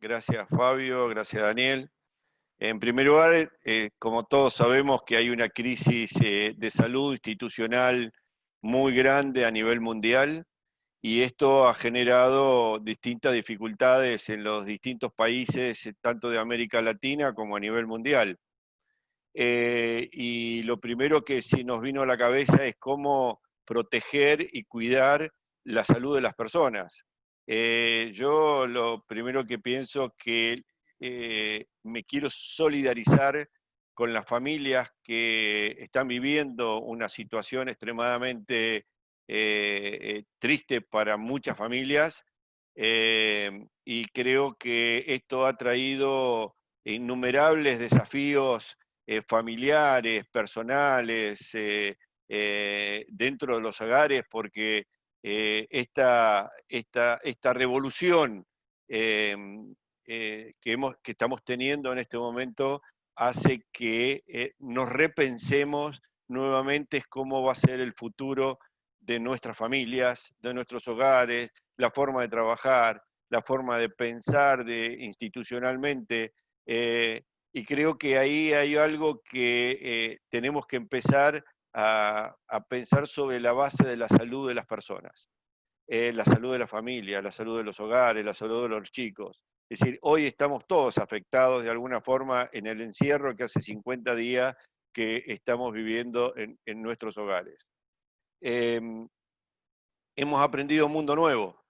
Gracias, Fabio. Gracias, Daniel. En primer lugar, como todos sabemos que hay una crisis de salud institucional muy grande a nivel mundial, y esto ha generado distintas dificultades en los distintos países, tanto de América Latina como a nivel mundial. Y lo primero que sí nos vino a la cabeza es cómo proteger y cuidar la salud de las personas. Yo lo primero que pienso que me quiero solidarizar con las familias que están viviendo una situación extremadamente triste para muchas familias, y creo que esto ha traído innumerables desafíos familiares, personales, dentro de los hogares, porque esta revolución que estamos teniendo en este momento hace que nos repensemos nuevamente cómo va a ser el futuro de nuestras familias, de nuestros hogares, la forma de trabajar, la forma de pensar institucionalmente, y creo que ahí hay algo que tenemos que empezar a pensar sobre la base de la salud de las personas, la salud de la familia, la salud de los hogares, la salud de los chicos. Es decir, hoy estamos todos afectados de alguna forma en el encierro que hace 50 días que estamos viviendo en nuestros hogares. Hemos aprendido un mundo nuevo.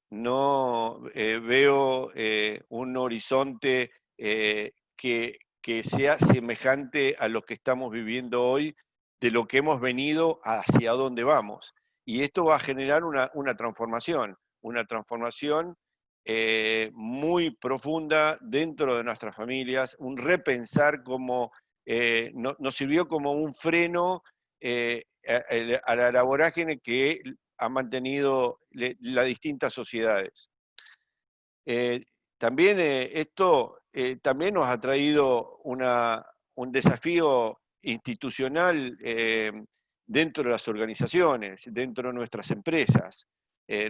No veo un horizonte que sea semejante a lo que estamos viviendo hoy, de lo que hemos venido hacia dónde vamos. Y esto va a generar una transformación muy profunda dentro de nuestras familias, un repensar como nos sirvió como un freno a la vorágine que ha mantenido las distintas sociedades. También esto también nos ha traído un desafío institucional dentro de las organizaciones, dentro de nuestras empresas.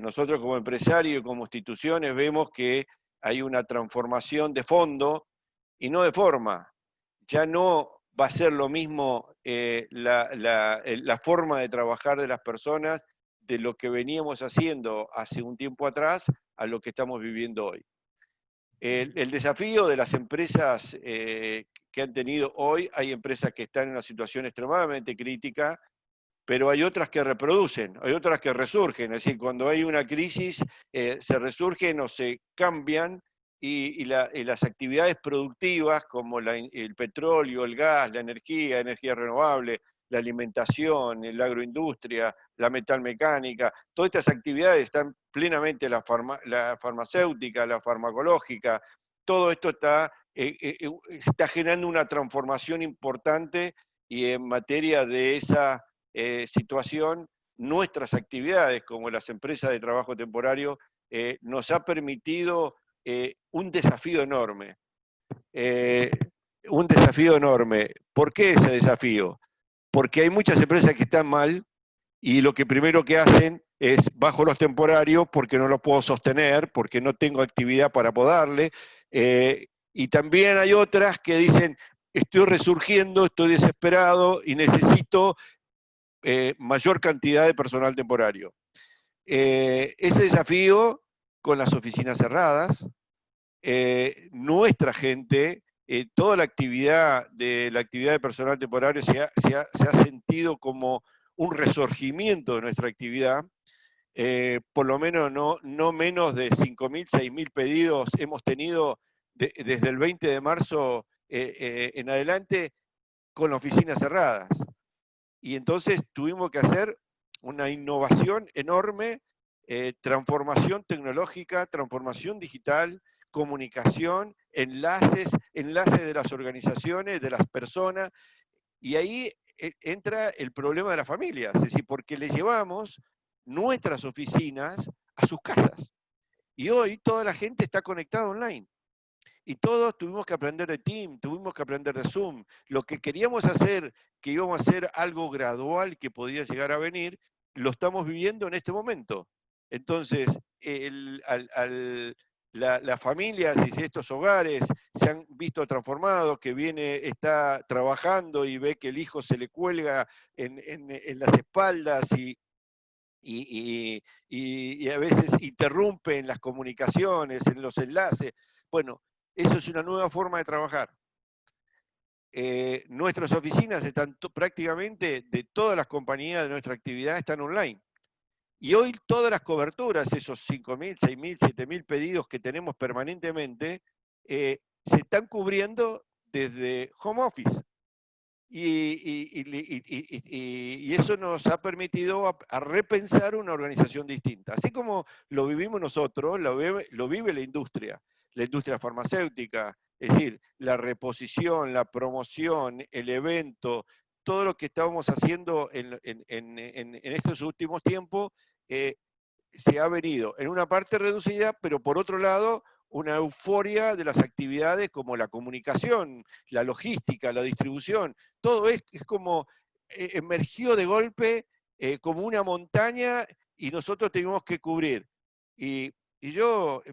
Nosotros como empresarios y como instituciones vemos que hay una transformación de fondo y no de forma. Ya no va a ser lo mismo la forma de trabajar de las personas de lo que veníamos haciendo hace un tiempo atrás a lo que estamos viviendo hoy. El desafío de las empresas que han tenido hoy, hay empresas que están en una situación extremadamente crítica, pero hay otras que reproducen, hay otras que resurgen, es decir, cuando hay una crisis se resurgen o se cambian y las actividades productivas como el petróleo, el gas, la energía renovable, la alimentación, la agroindustria, la metalmecánica, todas estas actividades están plenamente la farmacéutica, la farmacológica, todo esto está generando una transformación importante y en materia de esa situación, nuestras actividades como las empresas de trabajo temporario nos ha permitido un desafío enorme. Un desafío enorme. ¿Por qué ese desafío? Porque hay muchas empresas que están mal y lo que primero que hacen es bajo los temporarios porque no los puedo sostener, porque no tengo actividad para poderle. Y también hay otras que dicen, estoy resurgiendo, estoy desesperado y necesito mayor cantidad de personal temporario. Ese desafío con las oficinas cerradas, nuestra gente, toda la actividad de personal temporario se ha sentido como un resurgimiento de nuestra actividad. Por lo menos no menos de 5.000, 6.000 pedidos hemos tenido desde el 20 de marzo en adelante con oficinas cerradas. Y entonces tuvimos que hacer una innovación enorme, transformación tecnológica, transformación digital, comunicación, enlaces de las organizaciones, de las personas, y ahí entra el problema de las familias, es decir, porque le llevamos nuestras oficinas a sus casas. Y hoy toda la gente está conectada online. Y todos tuvimos que aprender de Teams, tuvimos que aprender de Zoom. Lo que queríamos hacer, que íbamos a hacer algo gradual que podía llegar a venir, lo estamos viviendo en este momento. Entonces, las familias y estos hogares se han visto transformados, que está trabajando y ve que el hijo se le cuelga en las espaldas y y a veces interrumpen las comunicaciones, en los enlaces. Bueno, eso es una nueva forma de trabajar. Nuestras oficinas están prácticamente, de todas las compañías de nuestra actividad, están online. Y hoy todas las coberturas, esos 5.000, 6.000, 7.000 pedidos que tenemos permanentemente, se están cubriendo desde home office. Y eso nos ha permitido a repensar una organización distinta. Así como lo vivimos nosotros, lo vive la industria farmacéutica, es decir, la reposición, la promoción, el evento, todo lo que estábamos haciendo en estos últimos tiempos, se ha venido en una parte reducida, pero por otro lado, una euforia de las actividades como la comunicación, la logística, la distribución, todo es como emergió de golpe como una montaña y nosotros tenemos que cubrir. Y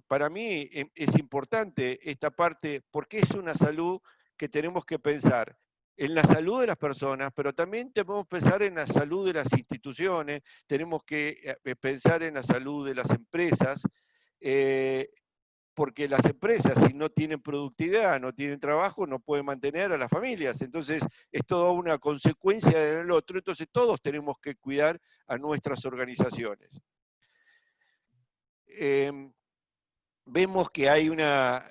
para mí es importante esta parte porque es una salud que tenemos que pensar en la salud de las personas, pero también tenemos que pensar en la salud de las instituciones, tenemos que pensar en la salud de las empresas, porque las empresas, si no tienen productividad, no tienen trabajo, no pueden mantener a las familias. Entonces, es toda una consecuencia del otro. Entonces, todos tenemos que cuidar a nuestras organizaciones. Vemos que hay una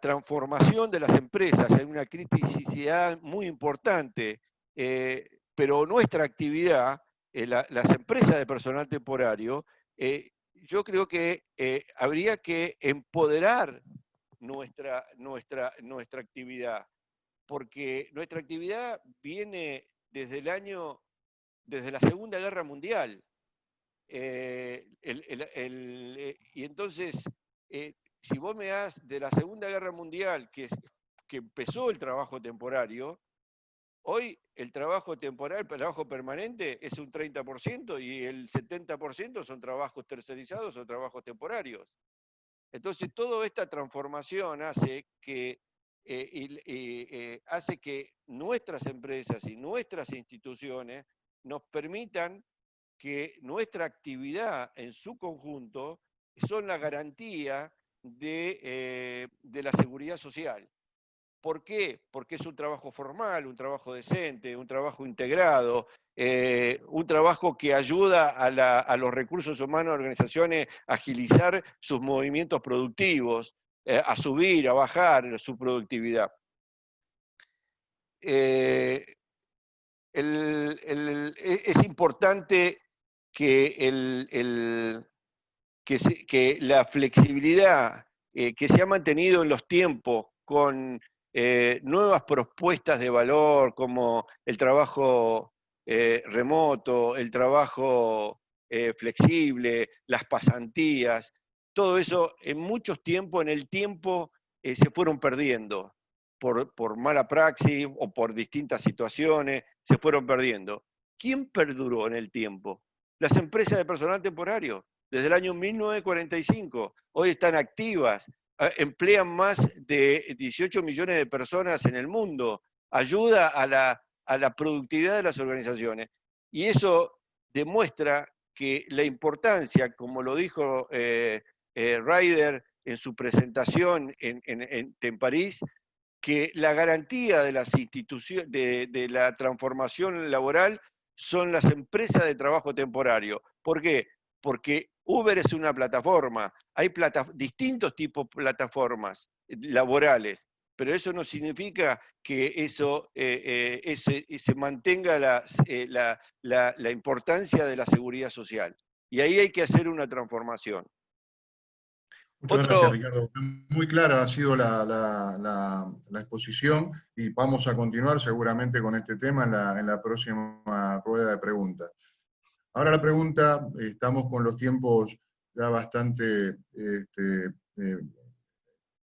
transformación de las empresas, hay una criticidad muy importante, pero nuestra actividad, las empresas de personal temporario, yo creo que habría que empoderar nuestra actividad, porque nuestra actividad viene desde la Segunda Guerra Mundial. Y entonces, si vos me das de la Segunda Guerra Mundial, que empezó el trabajo temporario, hoy el trabajo temporal, el trabajo permanente es un 30% y el 70% son trabajos tercerizados o trabajos temporarios. Entonces, toda esta transformación hace que nuestras empresas y nuestras instituciones nos permitan que nuestra actividad en su conjunto son la garantía de la seguridad social. ¿Por qué? Porque es un trabajo formal, un trabajo decente, un trabajo integrado, un trabajo que ayuda a los recursos humanos de organizaciones a agilizar sus movimientos productivos, a subir, a bajar su productividad. Es importante que la flexibilidad que se ha mantenido en los tiempos con nuevas propuestas de valor como el trabajo remoto, el trabajo flexible, las pasantías, todo eso en el tiempo se fueron perdiendo por mala praxis o por distintas situaciones, se fueron perdiendo. ¿Quién perduró en el tiempo? Las empresas de personal temporario. Desde el año 1945, hoy están activas, emplean más de 18 millones de personas en el mundo, ayuda a la productividad de las organizaciones. Y eso demuestra que la importancia, como lo dijo Ryder en su presentación en París, que la garantía de las instituciones, de la transformación laboral son las empresas de trabajo temporario. ¿Por qué? Porque Uber es una plataforma, hay distintos tipos de plataformas laborales, pero eso no significa que se mantenga la importancia de la seguridad social. Y ahí hay que hacer una transformación. Muchas gracias, Ricardo. Muy clara ha sido la exposición y vamos a continuar seguramente con este tema en la próxima rueda de preguntas. Ahora la pregunta, estamos con los tiempos ya bastante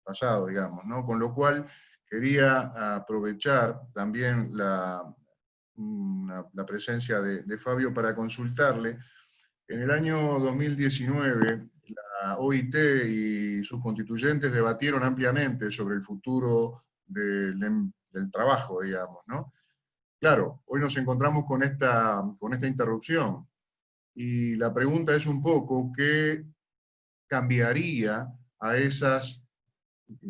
pasados, digamos, ¿no? Con lo cual quería aprovechar también la presencia de Fabio para consultarle. En el año 2019, la OIT y sus constituyentes debatieron ampliamente sobre el futuro del trabajo, digamos, ¿no? Claro, hoy nos encontramos con esta interrupción. Y la pregunta es un poco, ¿qué cambiaría a esas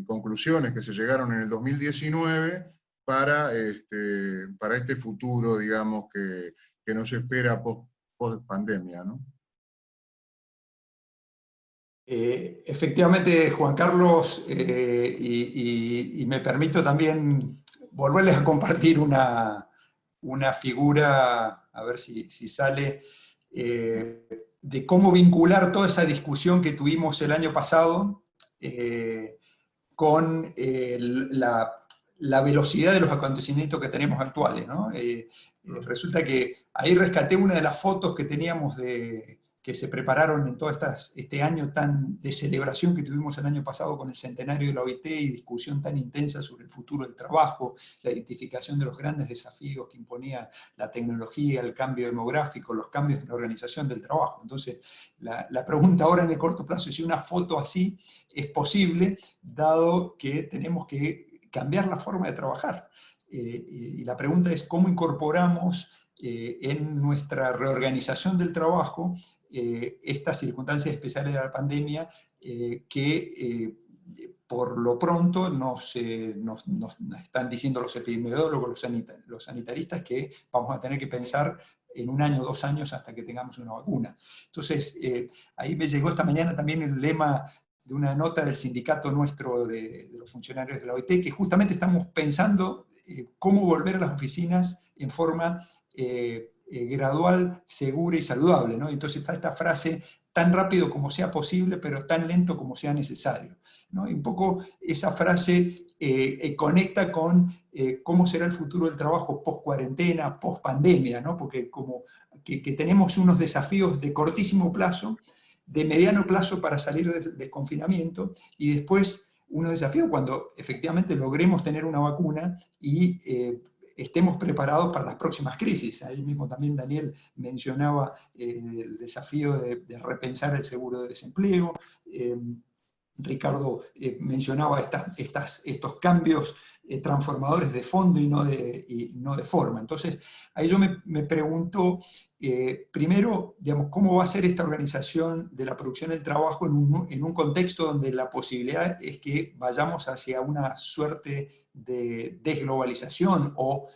conclusiones que se llegaron en el 2019 para este futuro, digamos, que nos espera post pandemia, ¿no? Efectivamente, Juan Carlos, y me permito también volverles a compartir una figura, a ver si sale, de cómo vincular toda esa discusión que tuvimos el año pasado con la velocidad de los acontecimientos que tenemos actuales, ¿no? Resulta que ahí rescaté una de las fotos que teníamos que se prepararon en todo este año de celebración que tuvimos el año pasado con el centenario de la OIT y discusión tan intensa sobre el futuro del trabajo, la identificación de los grandes desafíos que imponía la tecnología, el cambio demográfico, los cambios en la organización del trabajo. Entonces, la pregunta ahora en el corto plazo es si una foto así es posible, dado que tenemos que cambiar la forma de trabajar. Y la pregunta es cómo incorporamos en nuestra reorganización del trabajo estas circunstancias especiales de la pandemia que por lo pronto nos están diciendo los epidemiólogos, los sanitaristas, que vamos a tener que pensar en 1 año, 2 años hasta que tengamos una vacuna. Entonces, ahí me llegó esta mañana también el lema de una nota del sindicato nuestro de los funcionarios de la OIT, que justamente estamos pensando cómo volver a las oficinas en forma gradual, segura y saludable, ¿no? Entonces está esta frase, tan rápido como sea posible, pero tan lento como sea necesario, ¿no? Y un poco esa frase conecta con cómo será el futuro del trabajo post-cuarentena, post-pandemia, ¿no? Porque como que tenemos unos desafíos de cortísimo plazo, de mediano plazo para salir del confinamiento, y después unos desafíos cuando efectivamente logremos tener una vacuna y estemos preparados para las próximas crisis. Ahí mismo también Daniel mencionaba el desafío de repensar el seguro de desempleo. Ricardo mencionaba estos cambios transformadores de fondo y no de forma. Entonces, ahí yo me pregunto, primero, digamos, ¿cómo va a ser esta organización de la producción del trabajo en un contexto donde la posibilidad es que vayamos hacia una suerte de desglobalización o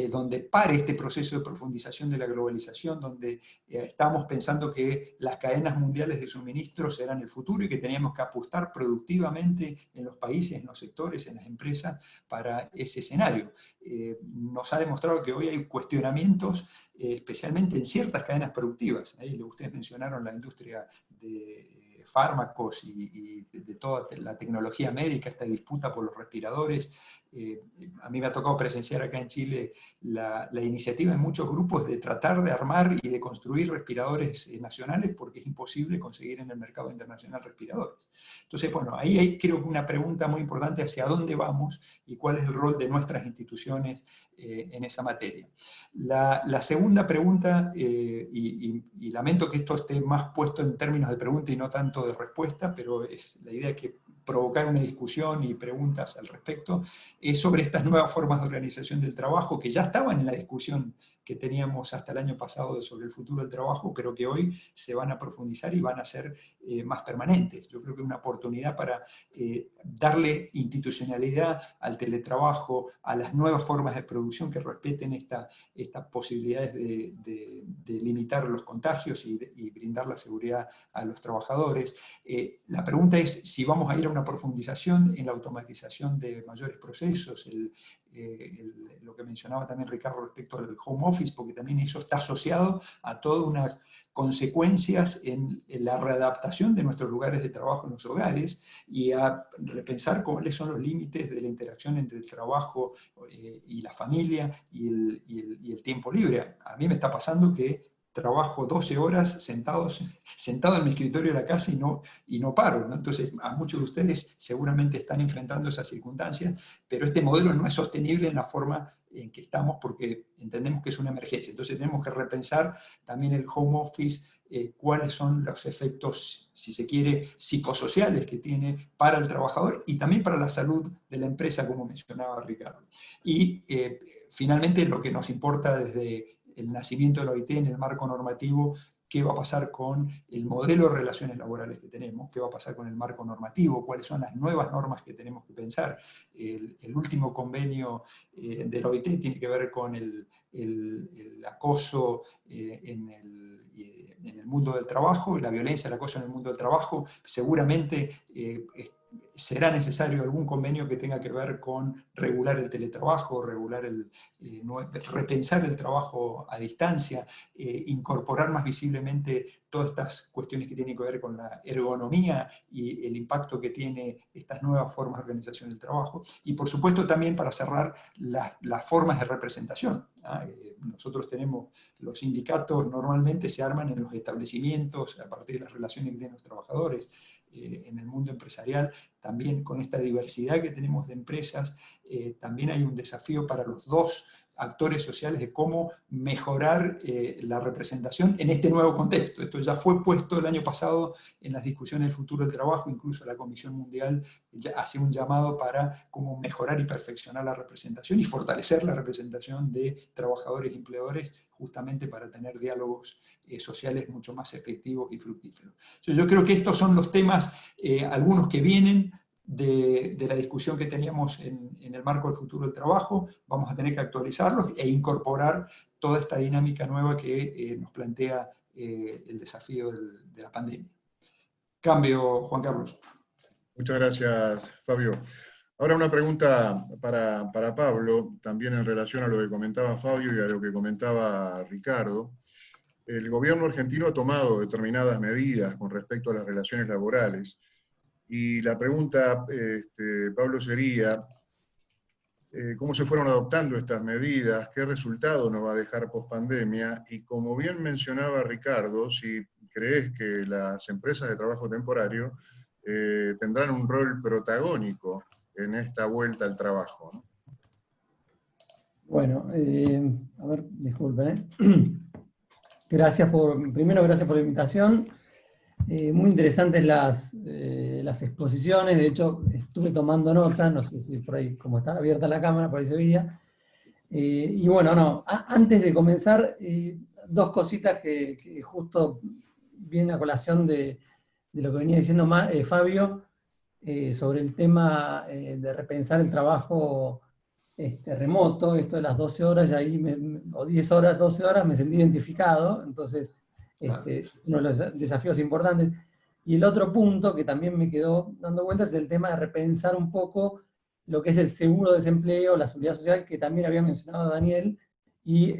donde pare este proceso de profundización de la globalización, donde estábamos pensando que las cadenas mundiales de suministro serán el futuro y que teníamos que apostar productivamente en los países, en los sectores, en las empresas para ese escenario. Nos ha demostrado que hoy hay cuestionamientos, especialmente en ciertas cadenas productivas. Ahí ustedes mencionaron la industria de fármacos y de toda la tecnología médica, esta disputa por los respiradores. A mí me ha tocado presenciar acá en Chile la iniciativa de muchos grupos de tratar de armar y de construir respiradores nacionales porque es imposible conseguir en el mercado internacional respiradores. Entonces, bueno, ahí hay creo que una pregunta muy importante hacia dónde vamos y cuál es el rol de nuestras instituciones en esa materia. La segunda pregunta, y lamento que esto esté más puesto en términos de pregunta y no tanto de respuesta, pero es la idea que provocar una discusión y preguntas al respecto, es sobre estas nuevas formas de organización del trabajo que ya estaban en la discusión que teníamos hasta el año pasado sobre el futuro del trabajo, pero que hoy se van a profundizar y van a ser más permanentes. Yo creo que es una oportunidad para darle institucionalidad al teletrabajo, a las nuevas formas de producción que respeten estas posibilidades de limitar los contagios y brindar la seguridad a los trabajadores. La pregunta es si vamos a ir a una profundización en la automatización de mayores procesos, lo que mencionaba también Ricardo respecto al home office, porque también eso está asociado a todas unas consecuencias en la readaptación de nuestros lugares de trabajo en los hogares y a repensar cuáles son los límites de la interacción entre el trabajo y la familia y el tiempo libre. A mí me está pasando que trabajo 12 horas sentado en mi escritorio de la casa y no paro, ¿no? Entonces, a muchos de ustedes seguramente están enfrentando esas circunstancias, pero este modelo no es sostenible en la forma en que estamos porque entendemos que es una emergencia. Entonces tenemos que repensar también el home office, cuáles son los efectos, si se quiere, psicosociales que tiene para el trabajador y también para la salud de la empresa, como mencionaba Ricardo. Y finalmente lo que nos importa desde el nacimiento de la OIT en el marco normativo, qué va a pasar con el modelo de relaciones laborales que tenemos, qué va a pasar con el marco normativo, cuáles son las nuevas normas que tenemos que pensar. El último convenio de la OIT tiene que ver con el acoso en el mundo del trabajo, la violencia, el acoso en el mundo del trabajo. Seguramente será necesario algún convenio que tenga que ver con regular el teletrabajo, repensar el trabajo a distancia, incorporar más visiblemente todas estas cuestiones que tienen que ver con la ergonomía y el impacto que tiene estas nuevas formas de organización del trabajo. Y por supuesto también, para cerrar, las formas de representación. Nosotros tenemos, los sindicatos normalmente se arman en los establecimientos a partir de las relaciones que tienen los trabajadores. En el mundo empresarial, también con esta diversidad que tenemos de empresas, también hay un desafío para los dos actores sociales de cómo mejorar la representación en este nuevo contexto. Esto ya fue puesto el año pasado en las discusiones del futuro del trabajo, incluso la Comisión Mundial ya hace un llamado para cómo mejorar y perfeccionar la representación y fortalecer la representación de trabajadores y empleadores, justamente para tener diálogos sociales mucho más efectivos y fructíferos. Entonces, yo creo que estos son los temas, algunos que vienen de la discusión que teníamos en el marco del futuro del trabajo. Vamos a tener que actualizarlos e incorporar toda esta dinámica nueva que nos plantea el desafío de la pandemia. Cambio, Juan Carlos. Muchas gracias, Fabio. Ahora una pregunta para Pablo, también en relación a lo que comentaba Fabio y a lo que comentaba Ricardo. El gobierno argentino ha tomado determinadas medidas con respecto a las relaciones laborales. Y la pregunta, Pablo, sería, ¿cómo se fueron adoptando estas medidas? ¿Qué resultado nos va a dejar pospandemia? Y como bien mencionaba Ricardo, si crees que las empresas de trabajo temporario tendrán un rol protagónico en esta vuelta al trabajo, ¿no? Bueno, a ver, disculpen. Primero, gracias por la invitación. Muy interesantes las exposiciones, de hecho estuve tomando nota, no sé si por ahí, como está abierta la cámara, por ahí se veía. Y bueno, antes de comenzar, dos cositas que justo vienen a colación de lo que venía diciendo Fabio, sobre el tema de repensar el trabajo remoto, esto de las 12 horas, y ahí o 10 horas, 12 horas, me sentí identificado, entonces uno de los desafíos importantes. Y el otro punto que también me quedó dando vueltas es el tema de repensar un poco lo que es el seguro de desempleo, la seguridad social, que también había mencionado Daniel, y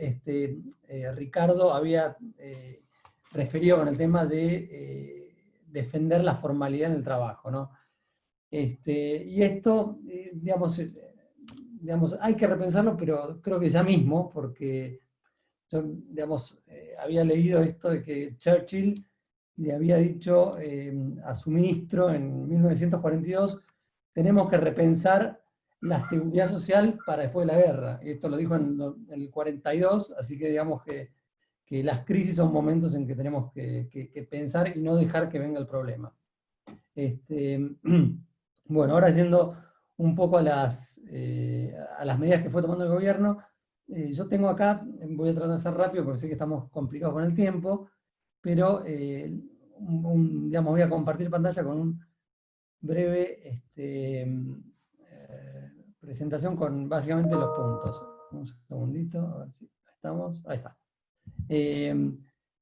Ricardo había referido con el tema de defender la formalidad en el trabajo, ¿no? Y esto, digamos, hay que repensarlo, pero creo que ya mismo, porque yo, digamos, había leído esto de que Churchill le había dicho a su ministro en 1942, tenemos que repensar la seguridad social para después de la guerra. Y esto lo dijo en el 42, así que digamos que las crisis son momentos en que tenemos que pensar y no dejar que venga el problema. Bueno, ahora yendo un poco a las medidas que fue tomando el gobierno, yo tengo acá, voy a tratar de ser rápido porque sé que estamos complicados con el tiempo, pero digamos, voy a compartir pantalla con un breve presentación con básicamente los puntos. Un segundito, a ver si estamos. Ahí está.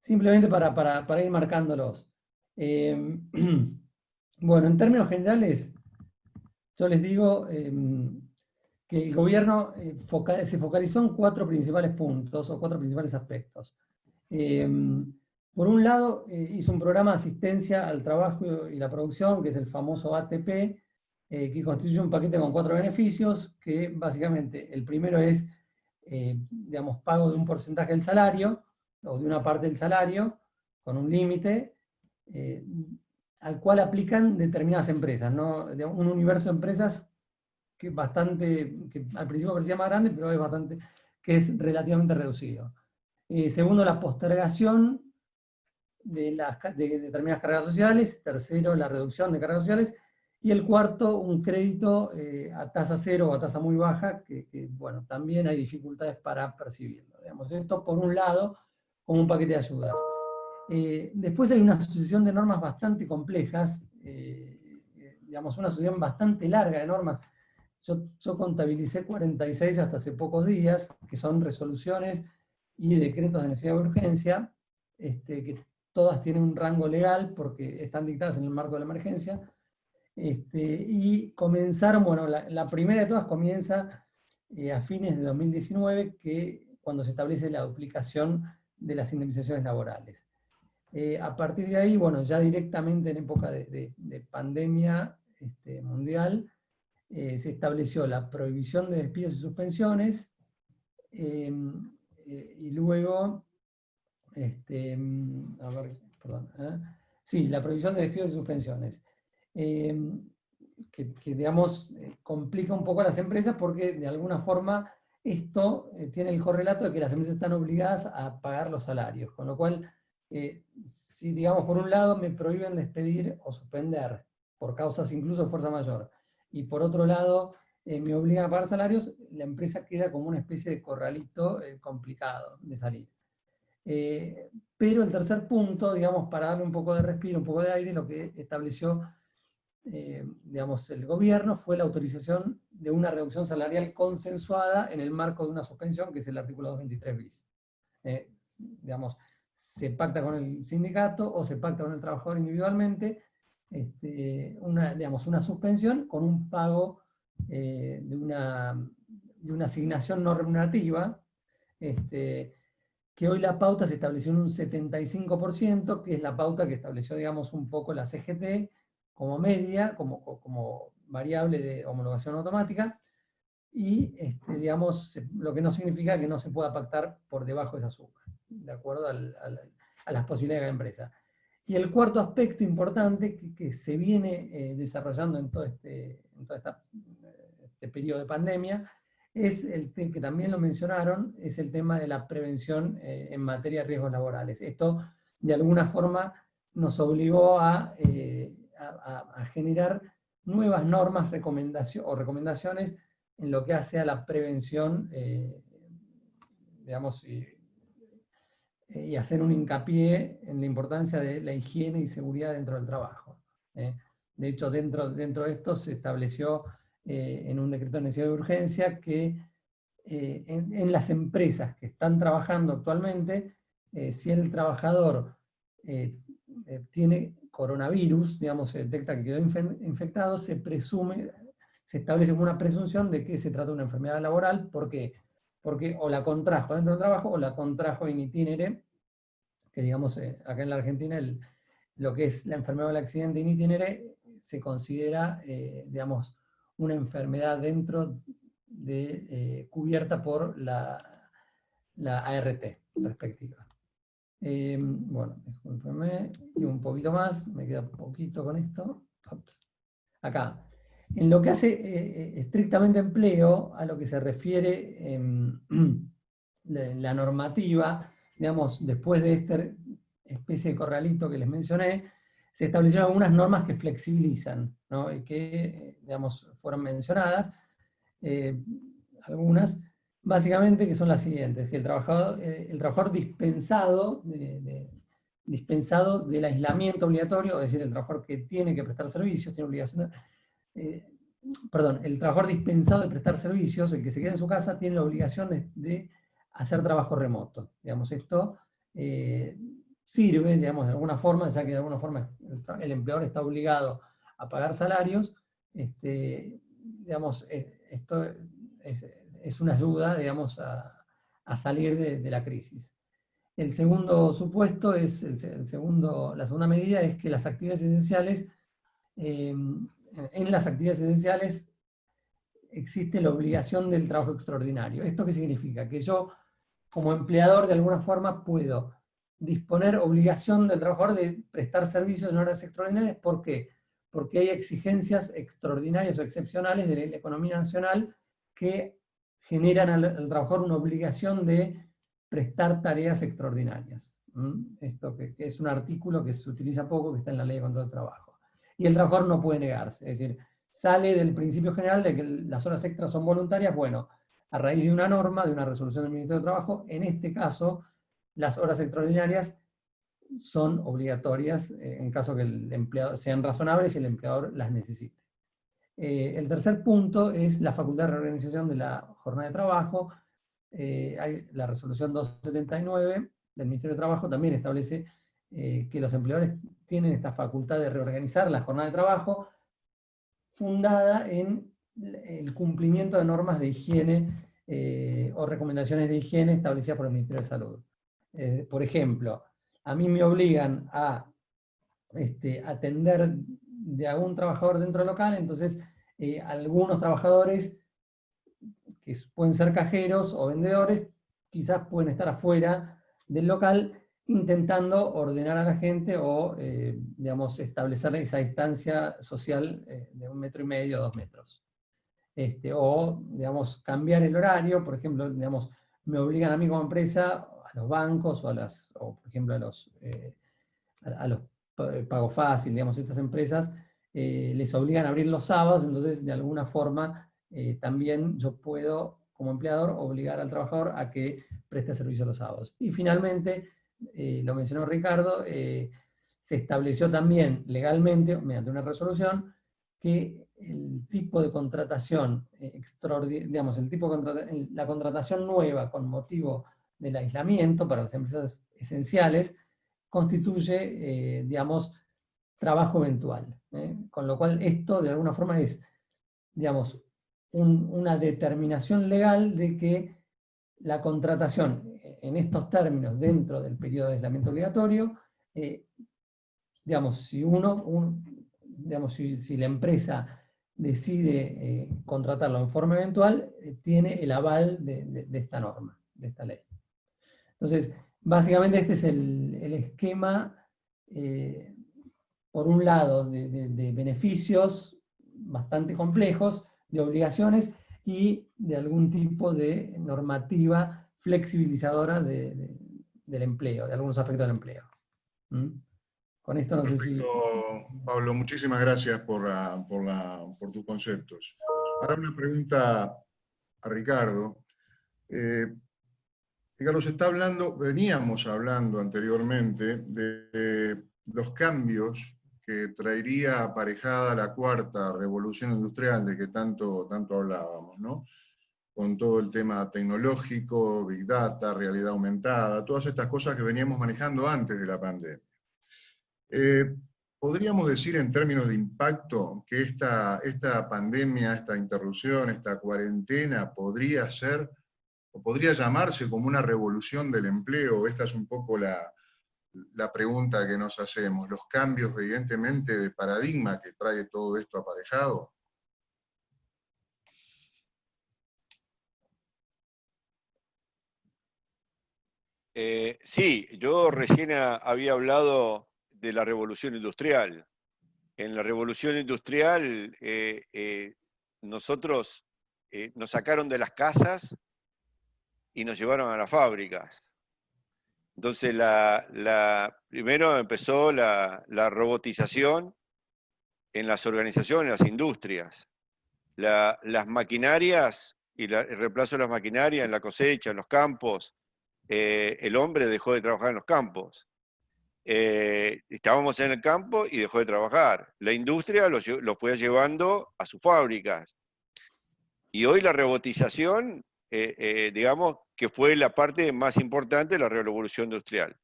Simplemente para ir marcándolos. Bueno, en términos generales, yo les digo que el gobierno se focalizó en 4 principales puntos o 4 principales aspectos. Por un lado, hizo un programa de asistencia al trabajo y la producción, que es el famoso ATP, que constituye un paquete con 4 beneficios, que básicamente el primero es, digamos, pago de un porcentaje del salario, o de una parte del salario, con un límite, al cual aplican determinadas empresas, ¿no? Un universo de empresas que al principio parecía más grande, pero que es relativamente reducido. Segundo, la postergación de determinadas cargas sociales. Tercero, la reducción de cargas sociales. Y el cuarto, un crédito a tasa cero o a tasa muy baja, que bueno, también hay dificultades para percibirlo. Digamos, esto por un lado, como un paquete de ayudas. Después hay una sucesión de normas bastante complejas, digamos, una sucesión bastante larga de normas. Yo contabilicé 46 hasta hace pocos días, que son resoluciones y decretos de necesidad de urgencia, que todas tienen un rango legal porque están dictadas en el marco de la emergencia. Y comenzaron, bueno, la primera de todas comienza a fines de 2019, cuando se establece la duplicación de las indemnizaciones laborales. A partir de ahí, bueno, ya directamente en época de pandemia mundial, se estableció la prohibición de despidos y suspensiones, y luego, a ver, perdón, sí, la prohibición de despidos y suspensiones, que digamos, complica un poco a las empresas porque de alguna forma esto tiene el correlato de que las empresas están obligadas a pagar los salarios, con lo cual, si digamos por un lado me prohíben despedir o suspender por causas incluso de fuerza mayor, y por otro lado me obligan a pagar salarios, la empresa queda como una especie de corralito complicado de salir. Pero el tercer punto, digamos, para darle un poco de respiro, un poco de aire, lo que estableció digamos, el gobierno fue la autorización de una reducción salarial consensuada en el marco de una suspensión, que es el artículo 223 bis. Digamos, se pacta con el sindicato o se pacta con el trabajador individualmente, digamos, una suspensión con un pago de una asignación no remunerativa, que hoy la pauta se estableció en un 75%, que es la pauta que estableció, digamos, un poco la CGT, como media, como variable de homologación automática, y digamos, lo que no significa que no se pueda pactar por debajo de esa suma, de acuerdo a las posibilidades de la empresa. Y el cuarto aspecto importante que se viene desarrollando en todo este periodo de pandemia, es que también lo mencionaron, es el tema de la prevención en materia de riesgos laborales. Esto, de alguna forma, nos obligó a generar nuevas normas o recomendaciones en lo que hace a la prevención, digamos, y hacer un hincapié en la importancia de la higiene y seguridad dentro del trabajo. De hecho, dentro de esto se estableció en un decreto de necesidad de urgencia que en las empresas que están trabajando actualmente, si el trabajador tiene coronavirus, digamos, se detecta que quedó infectado, se establece como una presunción de que se trata de una enfermedad laboral. ¿Por qué? Porque o la contrajo dentro del trabajo o la contrajo in itinere, que digamos, acá en la Argentina lo que es la enfermedad o el accidente in itinere se considera, digamos, una enfermedad dentro de, cubierta por la ART respectiva. Bueno, discúlpenme, y un poquito más, me queda poquito con esto. Ups. Acá, en lo que hace estrictamente empleo, a lo que se refiere la normativa, digamos, después de esta especie de corralito que les mencioné, se establecieron algunas normas que flexibilizan, ¿no? Y que, digamos, fueron mencionadas, algunas, básicamente, que son las siguientes: que el trabajador dispensado del aislamiento obligatorio, es decir, el trabajador que tiene que prestar servicios, tiene obligación el trabajador dispensado de prestar servicios, el que se queda en su casa, tiene la obligación de hacer trabajo remoto. Digamos, esto sirve, digamos, de alguna forma, ya que de alguna forma el empleador está obligado a pagar salarios, digamos, esto es una ayuda, digamos, a salir de la crisis. El segundo supuesto es, la segunda medida es que las actividades esenciales, en las actividades esenciales existe la obligación del trabajo extraordinario. ¿Esto qué significa? Que yo, como empleador, de alguna forma puedo disponer obligación del trabajador de prestar servicios en horas extraordinarias. ¿Por qué? Porque hay exigencias extraordinarias o excepcionales de la economía nacional que generan al trabajador una obligación de prestar tareas extraordinarias. Esto que es un artículo que se utiliza poco, que está en la Ley de Control del Trabajo. Y el trabajador no puede negarse, es decir, sale del principio general de que las horas extras son voluntarias. Bueno, a raíz de una norma, de una resolución del Ministerio de Trabajo, en este caso, las horas extraordinarias son obligatorias en caso que el empleado sean razonables y el empleador las necesite. El tercer punto es la facultad de reorganización de la jornada de trabajo. Hay la resolución 279 del Ministerio de Trabajo también establece que los empleadores tienen esta facultad de reorganizar la jornada de trabajo fundada en el cumplimiento de normas de higiene o recomendaciones de higiene establecidas por el Ministerio de Salud. Por ejemplo, a mí me obligan a atender de algún trabajador dentro del local, entonces algunos trabajadores que pueden ser cajeros o vendedores, quizás pueden estar afuera del local intentando ordenar a la gente o, digamos, establecer esa distancia social de 1,5 metros o 2 metros. O, digamos, cambiar el horario, por ejemplo, digamos, me obligan a mí como empresa, a los bancos o por ejemplo, a los Pago Fácil, digamos, estas empresas, les obligan a abrir los sábados, entonces de alguna forma también yo puedo, como empleador, obligar al trabajador a que preste servicio los sábados. Y finalmente, lo mencionó Ricardo, se estableció también legalmente, mediante una resolución, que el tipo de contratación digamos, la contratación nueva con motivo del aislamiento para las empresas esenciales constituye, digamos, trabajo eventual. Con lo cual esto de alguna forma es, digamos, una determinación legal de que la contratación en estos términos dentro del periodo de aislamiento obligatorio, digamos, si la empresa decide contratarlo en forma eventual, tiene el aval de esta norma, de esta ley. Entonces, básicamente este es el esquema, por un lado, de beneficios bastante complejos, de obligaciones y de algún tipo de normativa flexibilizadora del empleo, de algunos aspectos del empleo. Con esto no sé si... Pablo, muchísimas gracias por tus conceptos. Ahora una pregunta a Ricardo. Ricardo, veníamos hablando anteriormente de los cambios que traería aparejada la cuarta revolución industrial de que tanto hablábamos, ¿no? Con todo el tema tecnológico, Big Data, realidad aumentada, todas estas cosas que veníamos manejando antes de la pandemia. ¿Podríamos decir en términos de impacto que esta pandemia, esta interrupción, esta cuarentena podría ser, o podría llamarse como una revolución del empleo? Esta es un poco la pregunta que nos hacemos. Los cambios, evidentemente, de paradigma que trae todo esto aparejado. Sí, yo recién había hablado de la revolución industrial. En la revolución industrial nosotros nos sacaron de las casas y nos llevaron a las fábricas. Entonces primero empezó la robotización en las organizaciones, en las industrias. Las maquinarias y el reemplazo de las maquinarias en la cosecha, en los campos. El hombre dejó de trabajar en los campos. Estábamos en el campo y dejó de trabajar. La industria lo fue llevando a sus fábricas. Y hoy la robotización, digamos, que fue la parte más importante de la revolución industrial.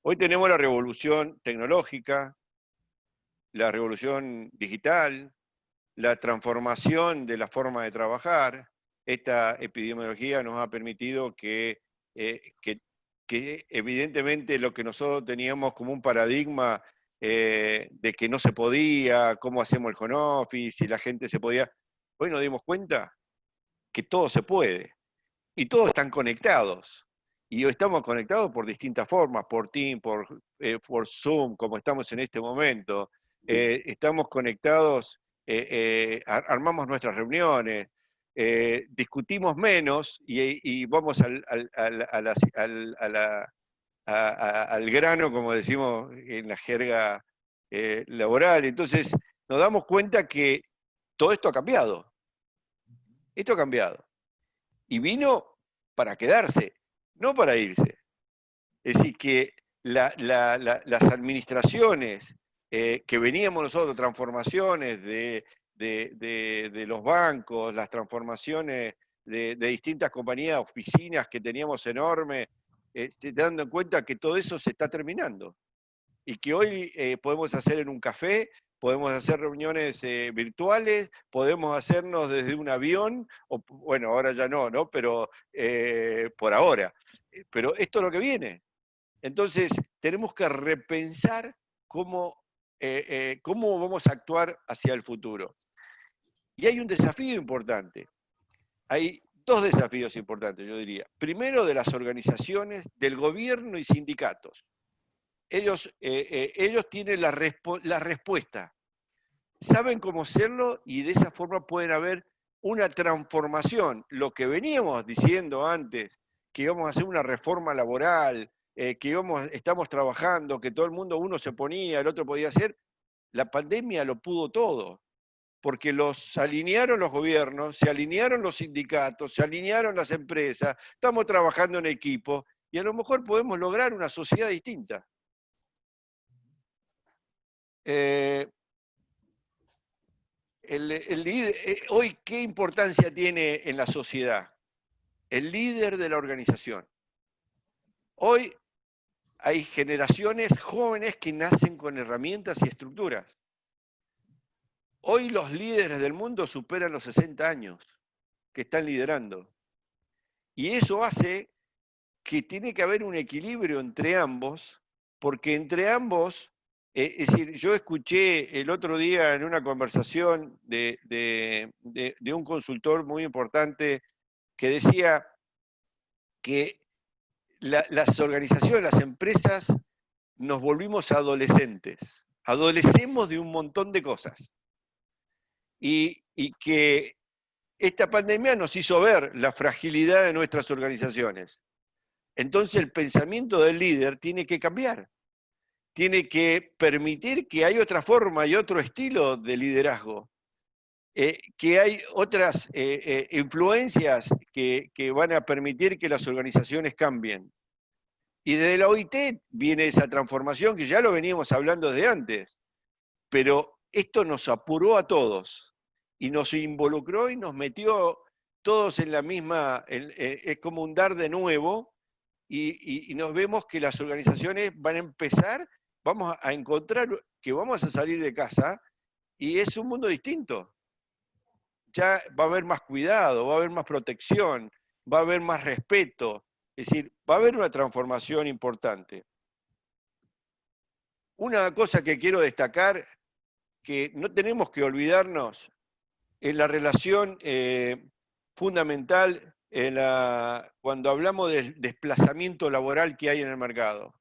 Hoy tenemos la revolución tecnológica, la revolución digital, la transformación de la forma de trabajar. Esta epidemiología nos ha permitido que evidentemente lo que nosotros teníamos como un paradigma de que no se podía, cómo hacemos el home office, si la gente se podía, hoy nos dimos cuenta que todo se puede, y todos están conectados, y hoy estamos conectados por distintas formas, por Teams, por Zoom, como estamos en este momento, estamos conectados, armamos nuestras reuniones, discutimos menos y vamos al grano, como decimos en la jerga laboral. Entonces nos damos cuenta que todo esto ha cambiado. Esto ha cambiado. Y vino para quedarse, no para irse. Es decir, que las administraciones que veníamos nosotros, transformaciones de los bancos, las transformaciones de distintas compañías, oficinas que teníamos enormes, dando en cuenta que todo eso se está terminando. Y que hoy podemos hacer en un café, podemos hacer reuniones virtuales, podemos hacernos desde un avión, o bueno, ahora ya no, ¿no? Pero por ahora. Pero esto es lo que viene. Entonces, tenemos que repensar cómo vamos a actuar hacia el futuro. Y hay un desafío importante. Hay dos desafíos importantes, yo diría. Primero, de las organizaciones, del gobierno y sindicatos. Ellos tienen la respuesta, saben cómo hacerlo y de esa forma pueden haber una transformación. Lo que veníamos diciendo antes, que íbamos a hacer una reforma laboral, que estamos trabajando, que todo el mundo, uno se ponía, el otro podía hacer, la pandemia lo pudo todo, porque los alinearon los gobiernos, se alinearon los sindicatos, se alinearon las empresas, estamos trabajando en equipo y a lo mejor podemos lograr una sociedad distinta. Hoy, ¿qué importancia tiene en la sociedad? El líder de la organización. Hoy hay generaciones jóvenes que nacen con herramientas y estructuras. Hoy los líderes del mundo superan los 60 años que están liderando. Y eso hace que tiene que haber un equilibrio entre ambos, porque entre ambos, es decir, yo escuché el otro día en una conversación de un consultor muy importante que decía que las organizaciones, las empresas, nos volvimos adolescentes. Adolecemos de un montón de cosas. Y que esta pandemia nos hizo ver la fragilidad de nuestras organizaciones. Entonces el pensamiento del líder tiene que cambiar. Tiene que permitir que hay otra forma y otro estilo de liderazgo. Que hay otras influencias que van a permitir que las organizaciones cambien. Y desde la OIT viene esa transformación que ya lo veníamos hablando desde antes, pero esto nos apuró a todos y nos involucró y nos metió todos en la misma, es como un dar de nuevo y nos vemos que las organizaciones van a empezar, vamos a encontrar que vamos a salir de casa y es un mundo distinto. Ya va a haber más cuidado, va a haber más protección, va a haber más respeto, es decir, va a haber una transformación importante. Una cosa que quiero destacar, que no tenemos que olvidarnos, es la relación fundamental cuando hablamos del desplazamiento laboral que hay en el mercado.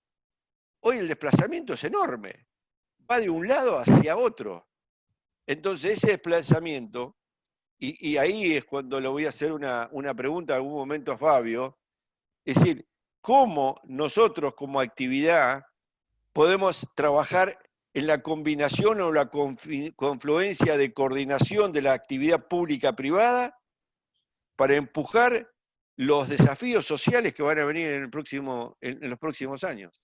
Hoy el desplazamiento es enorme, va de un lado hacia otro. Entonces ese desplazamiento, y ahí es cuando le voy a hacer una pregunta en algún momento a Fabio, es decir, cómo nosotros como actividad podemos trabajar en la combinación o la confluencia de coordinación de la actividad pública-privada para empujar los desafíos sociales que van a venir en los próximos años.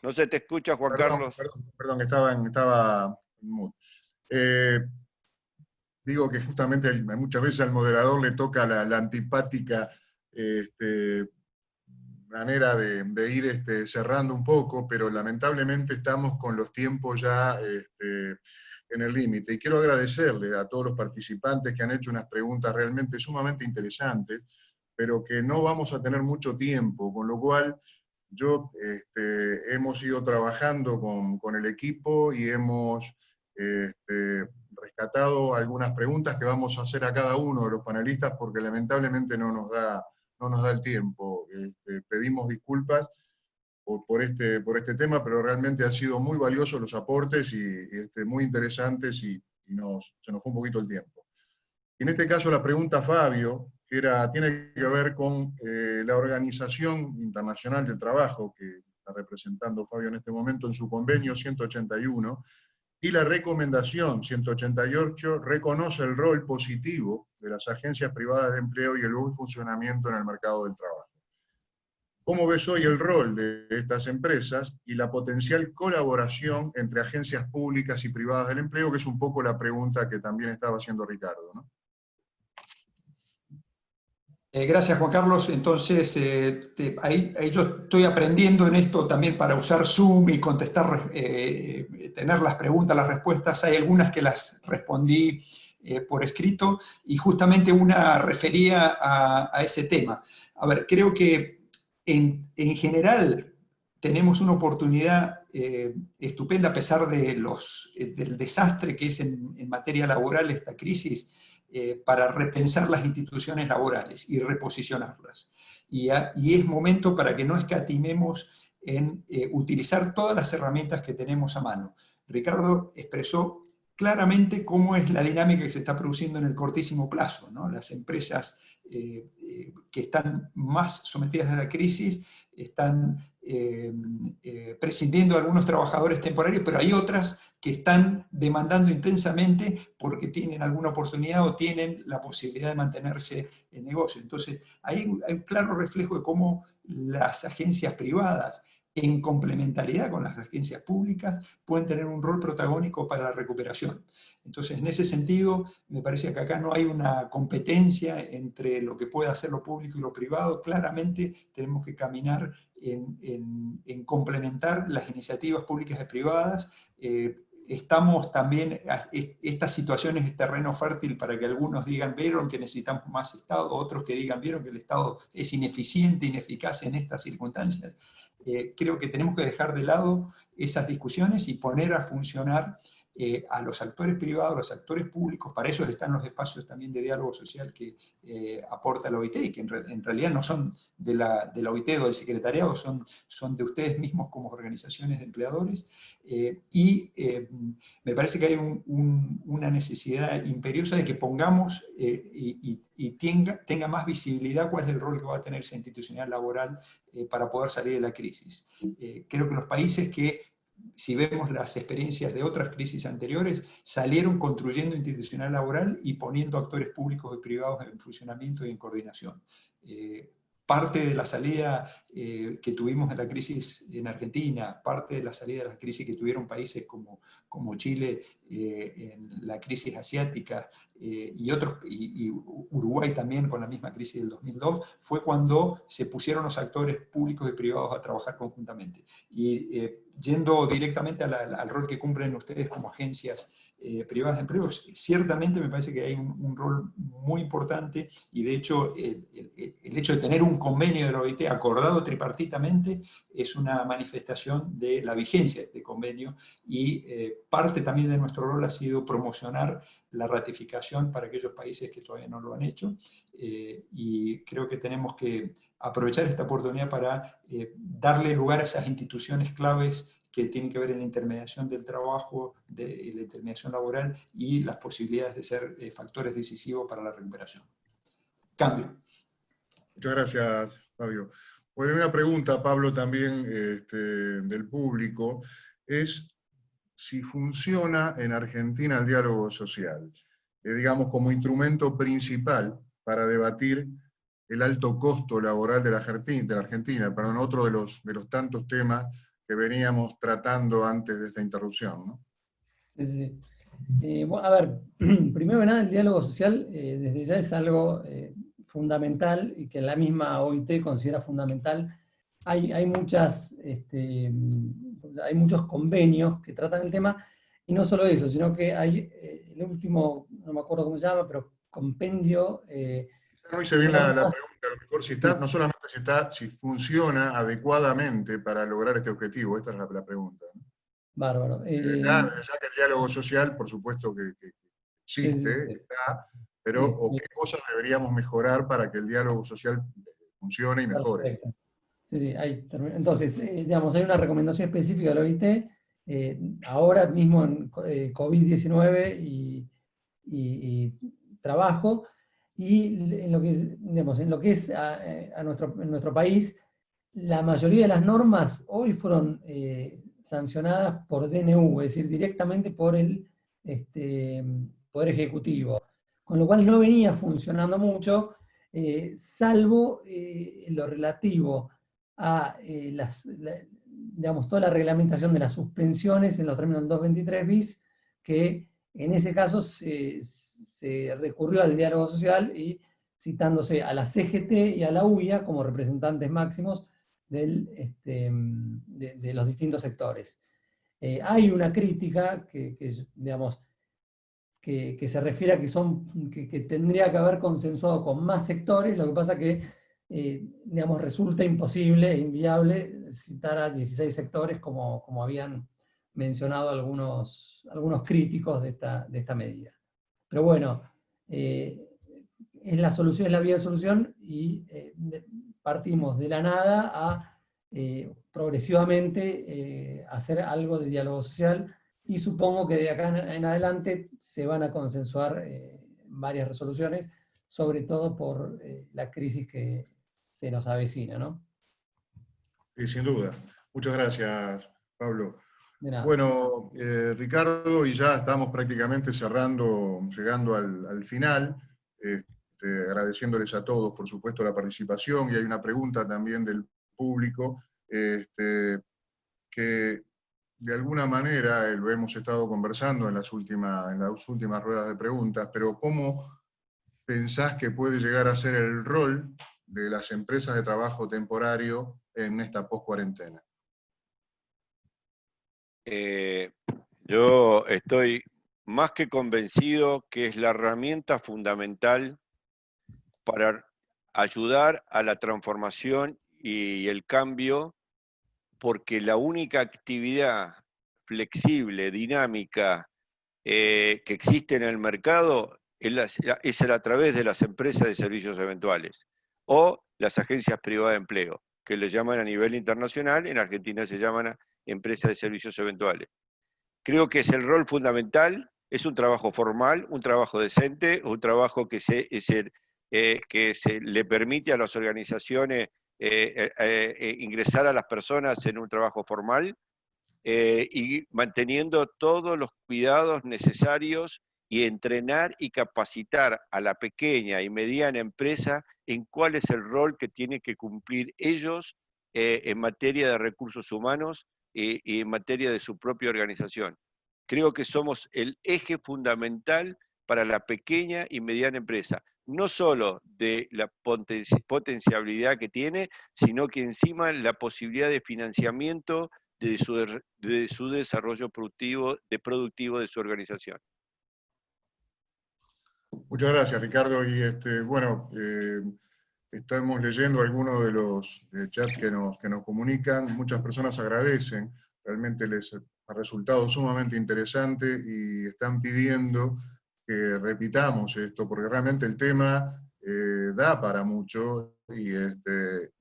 No se te escucha, Juan Carlos. Perdón, estaba en mute. Digo que justamente muchas veces al moderador le toca la antipática manera de ir cerrando un poco, pero lamentablemente estamos con los tiempos ya en el límite. Y quiero agradecerle a todos los participantes que han hecho unas preguntas realmente sumamente interesantes, pero que no vamos a tener mucho tiempo, con lo cual hemos ido trabajando con el equipo y hemos rescatado algunas preguntas que vamos a hacer a cada uno de los panelistas porque lamentablemente no nos da el tiempo. Pedimos disculpas por este tema, pero realmente han sido muy valiosos los aportes y muy interesantes y se nos fue un poquito el tiempo. En este caso la pregunta, Fabio, tiene que ver con la Organización Internacional del Trabajo, que está representando Fabio en este momento en su convenio 181, Y la recomendación 188 reconoce el rol positivo de las agencias privadas de empleo y el buen funcionamiento en el mercado del trabajo. ¿Cómo ves hoy el rol de estas empresas y la potencial colaboración entre agencias públicas y privadas del empleo, que es un poco la pregunta que también estaba haciendo Ricardo, ¿no? Gracias, Juan Carlos. Entonces, ahí yo estoy aprendiendo en esto también para usar Zoom y contestar, tener las preguntas, las respuestas. Hay algunas que las respondí por escrito y justamente una refería a ese tema. A ver, creo que en general tenemos una oportunidad estupenda a pesar de del desastre que es en materia laboral esta crisis, para repensar las instituciones laborales y reposicionarlas. Y es momento para que no escatimemos en utilizar todas las herramientas que tenemos a mano. Ricardo expresó claramente cómo es la dinámica que se está produciendo en el cortísimo plazo, ¿no? Las empresas que están más sometidas a la crisis están prescindiendo de algunos trabajadores temporarios, pero hay otras que están demandando intensamente porque tienen alguna oportunidad o tienen la posibilidad de mantenerse en negocio. Entonces, hay un claro reflejo de cómo las agencias privadas, en complementariedad con las agencias públicas, pueden tener un rol protagónico para la recuperación. Entonces, en ese sentido, me parece que acá no hay una competencia entre lo que puede hacer lo público y lo privado. Claramente tenemos que caminar en complementar las iniciativas públicas y privadas. Estamos también, esta situación es terreno fértil para que algunos digan, vieron que necesitamos más Estado, otros que digan, vieron que el Estado es ineficiente, ineficaz en estas circunstancias. Creo que tenemos que dejar de lado esas discusiones y poner a funcionar a los actores privados, a los actores públicos. Para eso están los espacios también de diálogo social que aporta la OIT, y que en realidad no son de la OIT o del secretariado, son de ustedes mismos como organizaciones de empleadores. Me parece que hay una necesidad imperiosa de que pongamos y tenga más visibilidad cuál es el rol que va a tener esa institucionalidad laboral para poder salir de la crisis. Creo que los países que, si vemos las experiencias de otras crisis anteriores, salieron construyendo institucional laboral y poniendo actores públicos y privados en funcionamiento y en coordinación. Parte de la salida que tuvimos de la crisis en Argentina, parte de la salida de la crisis que tuvieron países como Chile en la crisis asiática y Uruguay también con la misma crisis del 2002, fue cuando se pusieron los actores públicos y privados a trabajar conjuntamente. Y yendo directamente al rol que cumplen ustedes como agencias privadas de empleo, ciertamente me parece que hay un rol muy importante, y de hecho el hecho de tener un convenio de la OIT acordado tripartitamente es una manifestación de la vigencia de este convenio, y parte también de nuestro rol ha sido promocionar la ratificación para aquellos países que todavía no lo han hecho, y creo que tenemos que aprovechar esta oportunidad para darle lugar a esas instituciones claves que tienen que ver en la intermediación del trabajo, de la intermediación laboral y las posibilidades de ser factores decisivos para la recuperación. Cambio. Muchas gracias, Fabio. Bueno, una pregunta, Pablo, también del público, es si funciona en Argentina el diálogo social, digamos, como instrumento principal para debatir el alto costo laboral de la Argentina, pero otro de los tantos temas que veníamos tratando antes de esta interrupción, ¿no? Sí. Bueno, a ver, primero que nada, el diálogo social desde ya es algo fundamental, y que la misma OIT considera fundamental. Hay muchos convenios que tratan el tema, y no solo eso, sino que hay el último, no me acuerdo cómo se llama, pero compendio... No hice bien la pregunta, a lo mejor no solamente si funciona adecuadamente para lograr este objetivo, esta es la pregunta, ¿no? Bárbaro. Ya que el diálogo social, por supuesto que existe, está, pero ¿o qué cosas deberíamos mejorar para que el diálogo social funcione y mejore? Perfecto. Sí, ahí termino. Entonces, digamos, hay una recomendación específica de la OIT, ahora mismo en COVID-19 y trabajo, y en lo que es en nuestro país, la mayoría de las normas hoy fueron sancionadas por DNU, es decir, directamente por el Poder Ejecutivo, con lo cual no venía funcionando mucho, salvo lo relativo a digamos, toda la reglamentación de las suspensiones en los términos del 223 bis, que en ese caso se recurrió al diálogo social y citándose a la CGT y a la UIA como representantes máximos de los distintos sectores. Hay una crítica digamos, que se refiere a que tendría que haber consensuado con más sectores, lo que pasa que digamos, resulta imposible e inviable citar a 16 sectores como habían mencionado algunos críticos de esta medida. Pero bueno, es la solución, es la vía de solución, y partimos de la nada a progresivamente hacer algo de diálogo social, y supongo que de acá en adelante se van a consensuar varias resoluciones, sobre todo por la crisis que se nos avecina, ¿no? Sí, sin duda. Muchas gracias, Pablo. De nada. Bueno, Ricardo, y ya estamos prácticamente cerrando, llegando al final, agradeciéndoles a todos, por supuesto, la participación, y hay una pregunta también del público, que de alguna manera lo hemos estado conversando en las últimas ruedas de preguntas, pero ¿cómo pensás que puede llegar a ser el rol de las empresas de trabajo temporario en esta post-cuarentena? Yo estoy más que convencido que es la herramienta fundamental para ayudar a la transformación y el cambio, porque la única actividad flexible, dinámica, que existe en el mercado es a través de las empresas de servicios eventuales o las agencias privadas de empleo, que le llaman a nivel internacional, en Argentina se llaman empresas de servicios eventuales. Creo que es el rol fundamental, es un trabajo formal, un trabajo decente, un trabajo que se le permite a las organizaciones ingresar a las personas en un trabajo formal, y manteniendo todos los cuidados necesarios, y entrenar y capacitar a la pequeña y mediana empresa en cuál es el rol que tienen que cumplir ellos en materia de recursos humanos y en materia de su propia organización. Creo que somos el eje fundamental para la pequeña y mediana empresa, no solo de la potencialidad que tiene, sino que encima la posibilidad de financiamiento de su desarrollo productivo de su organización. Muchas gracias, Ricardo. Y bueno, estamos leyendo algunos de los chats que nos comunican. Muchas personas agradecen, realmente les ha resultado sumamente interesante y están pidiendo que repitamos esto, porque realmente el tema da para mucho, y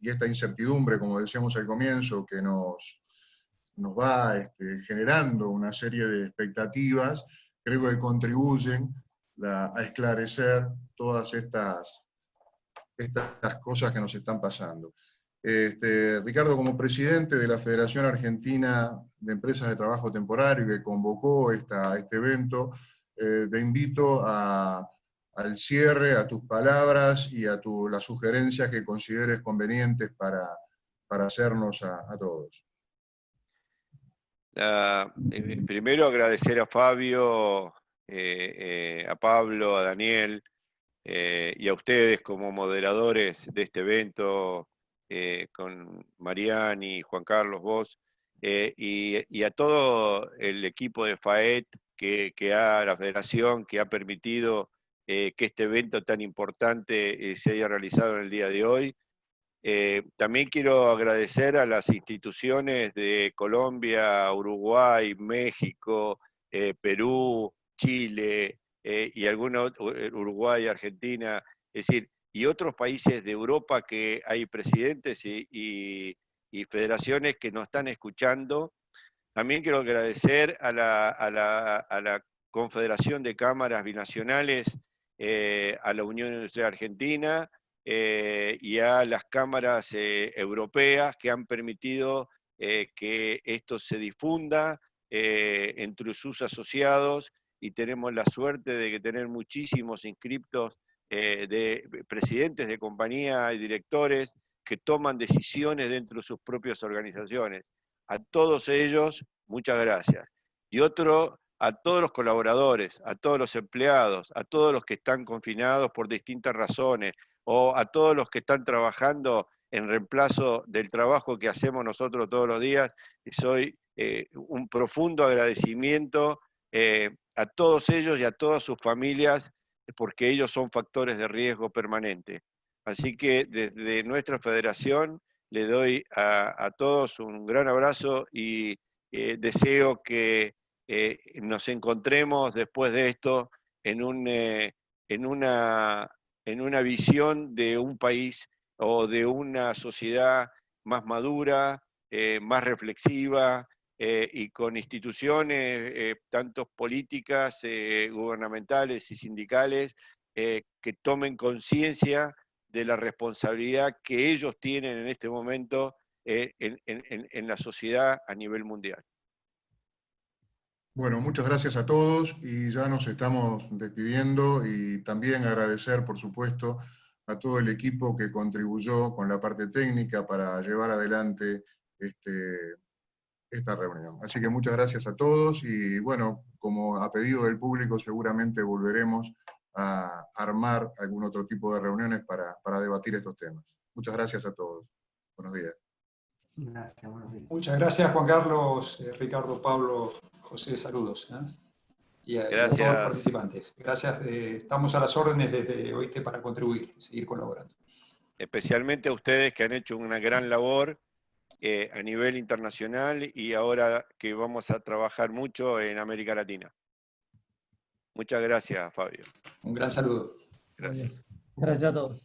esta incertidumbre, como decíamos al comienzo, que nos va generando una serie de expectativas, creo que contribuyen a esclarecer todas estas cosas que nos están pasando. Ricardo, como presidente de la Federación Argentina de Empresas de Trabajo Temporario, que convocó este evento, te invito al cierre, a tus palabras y a las sugerencias que consideres convenientes para hacernos a todos. Primero agradecer a Fabio, a Pablo, a Daniel, y a ustedes como moderadores de este evento, con Mariani, Juan Carlos, vos, y a todo el equipo de FAET, la federación, que ha permitido que este evento tan importante se haya realizado en el día de hoy. También quiero agradecer a las instituciones de Colombia, Uruguay, México, Perú, Chile, y algunos, Uruguay, Argentina, es decir, y otros países de Europa, que hay presidentes y federaciones que nos están escuchando. También quiero agradecer a la Confederación de Cámaras Binacionales, a la Unión Industrial Argentina, y a las cámaras europeas, que han permitido que esto se difunda entre sus asociados, y tenemos la suerte de tener muchísimos inscriptos de presidentes de compañía y directores que toman decisiones dentro de sus propias organizaciones. A todos ellos, muchas gracias. Y otro, a todos los colaboradores, a todos los empleados, a todos los que están confinados por distintas razones, o a todos los que están trabajando en reemplazo del trabajo que hacemos nosotros todos los días. Soy un profundo agradecimiento a todos ellos y a todas sus familias, porque ellos son factores de riesgo permanente. Así que desde nuestra federación le doy a todos un gran abrazo y deseo que nos encontremos después de esto en una visión de un país o de una sociedad más madura, más reflexiva, y con instituciones tanto políticas, gubernamentales y sindicales, que tomen conciencia de la responsabilidad que ellos tienen en este momento en la sociedad a nivel mundial. Bueno, muchas gracias a todos y ya nos estamos despidiendo, y también agradecer, por supuesto, a todo el equipo que contribuyó con la parte técnica para llevar adelante esta reunión. Así que muchas gracias a todos, y bueno, como a pedido del público, seguramente volveremos a armar algún otro tipo de reuniones para debatir estos temas. Muchas gracias a todos. Buenos días. Gracias, buenos días. Muchas gracias, Juan Carlos, Ricardo, Pablo, José, saludos. Y a todos los participantes. Gracias, estamos a las órdenes desde OIT para contribuir y seguir colaborando. Especialmente a ustedes que han hecho una gran labor a nivel internacional, y ahora que vamos a trabajar mucho en América Latina. Muchas gracias, Fabio. Un gran saludo. Gracias. Gracias a todos.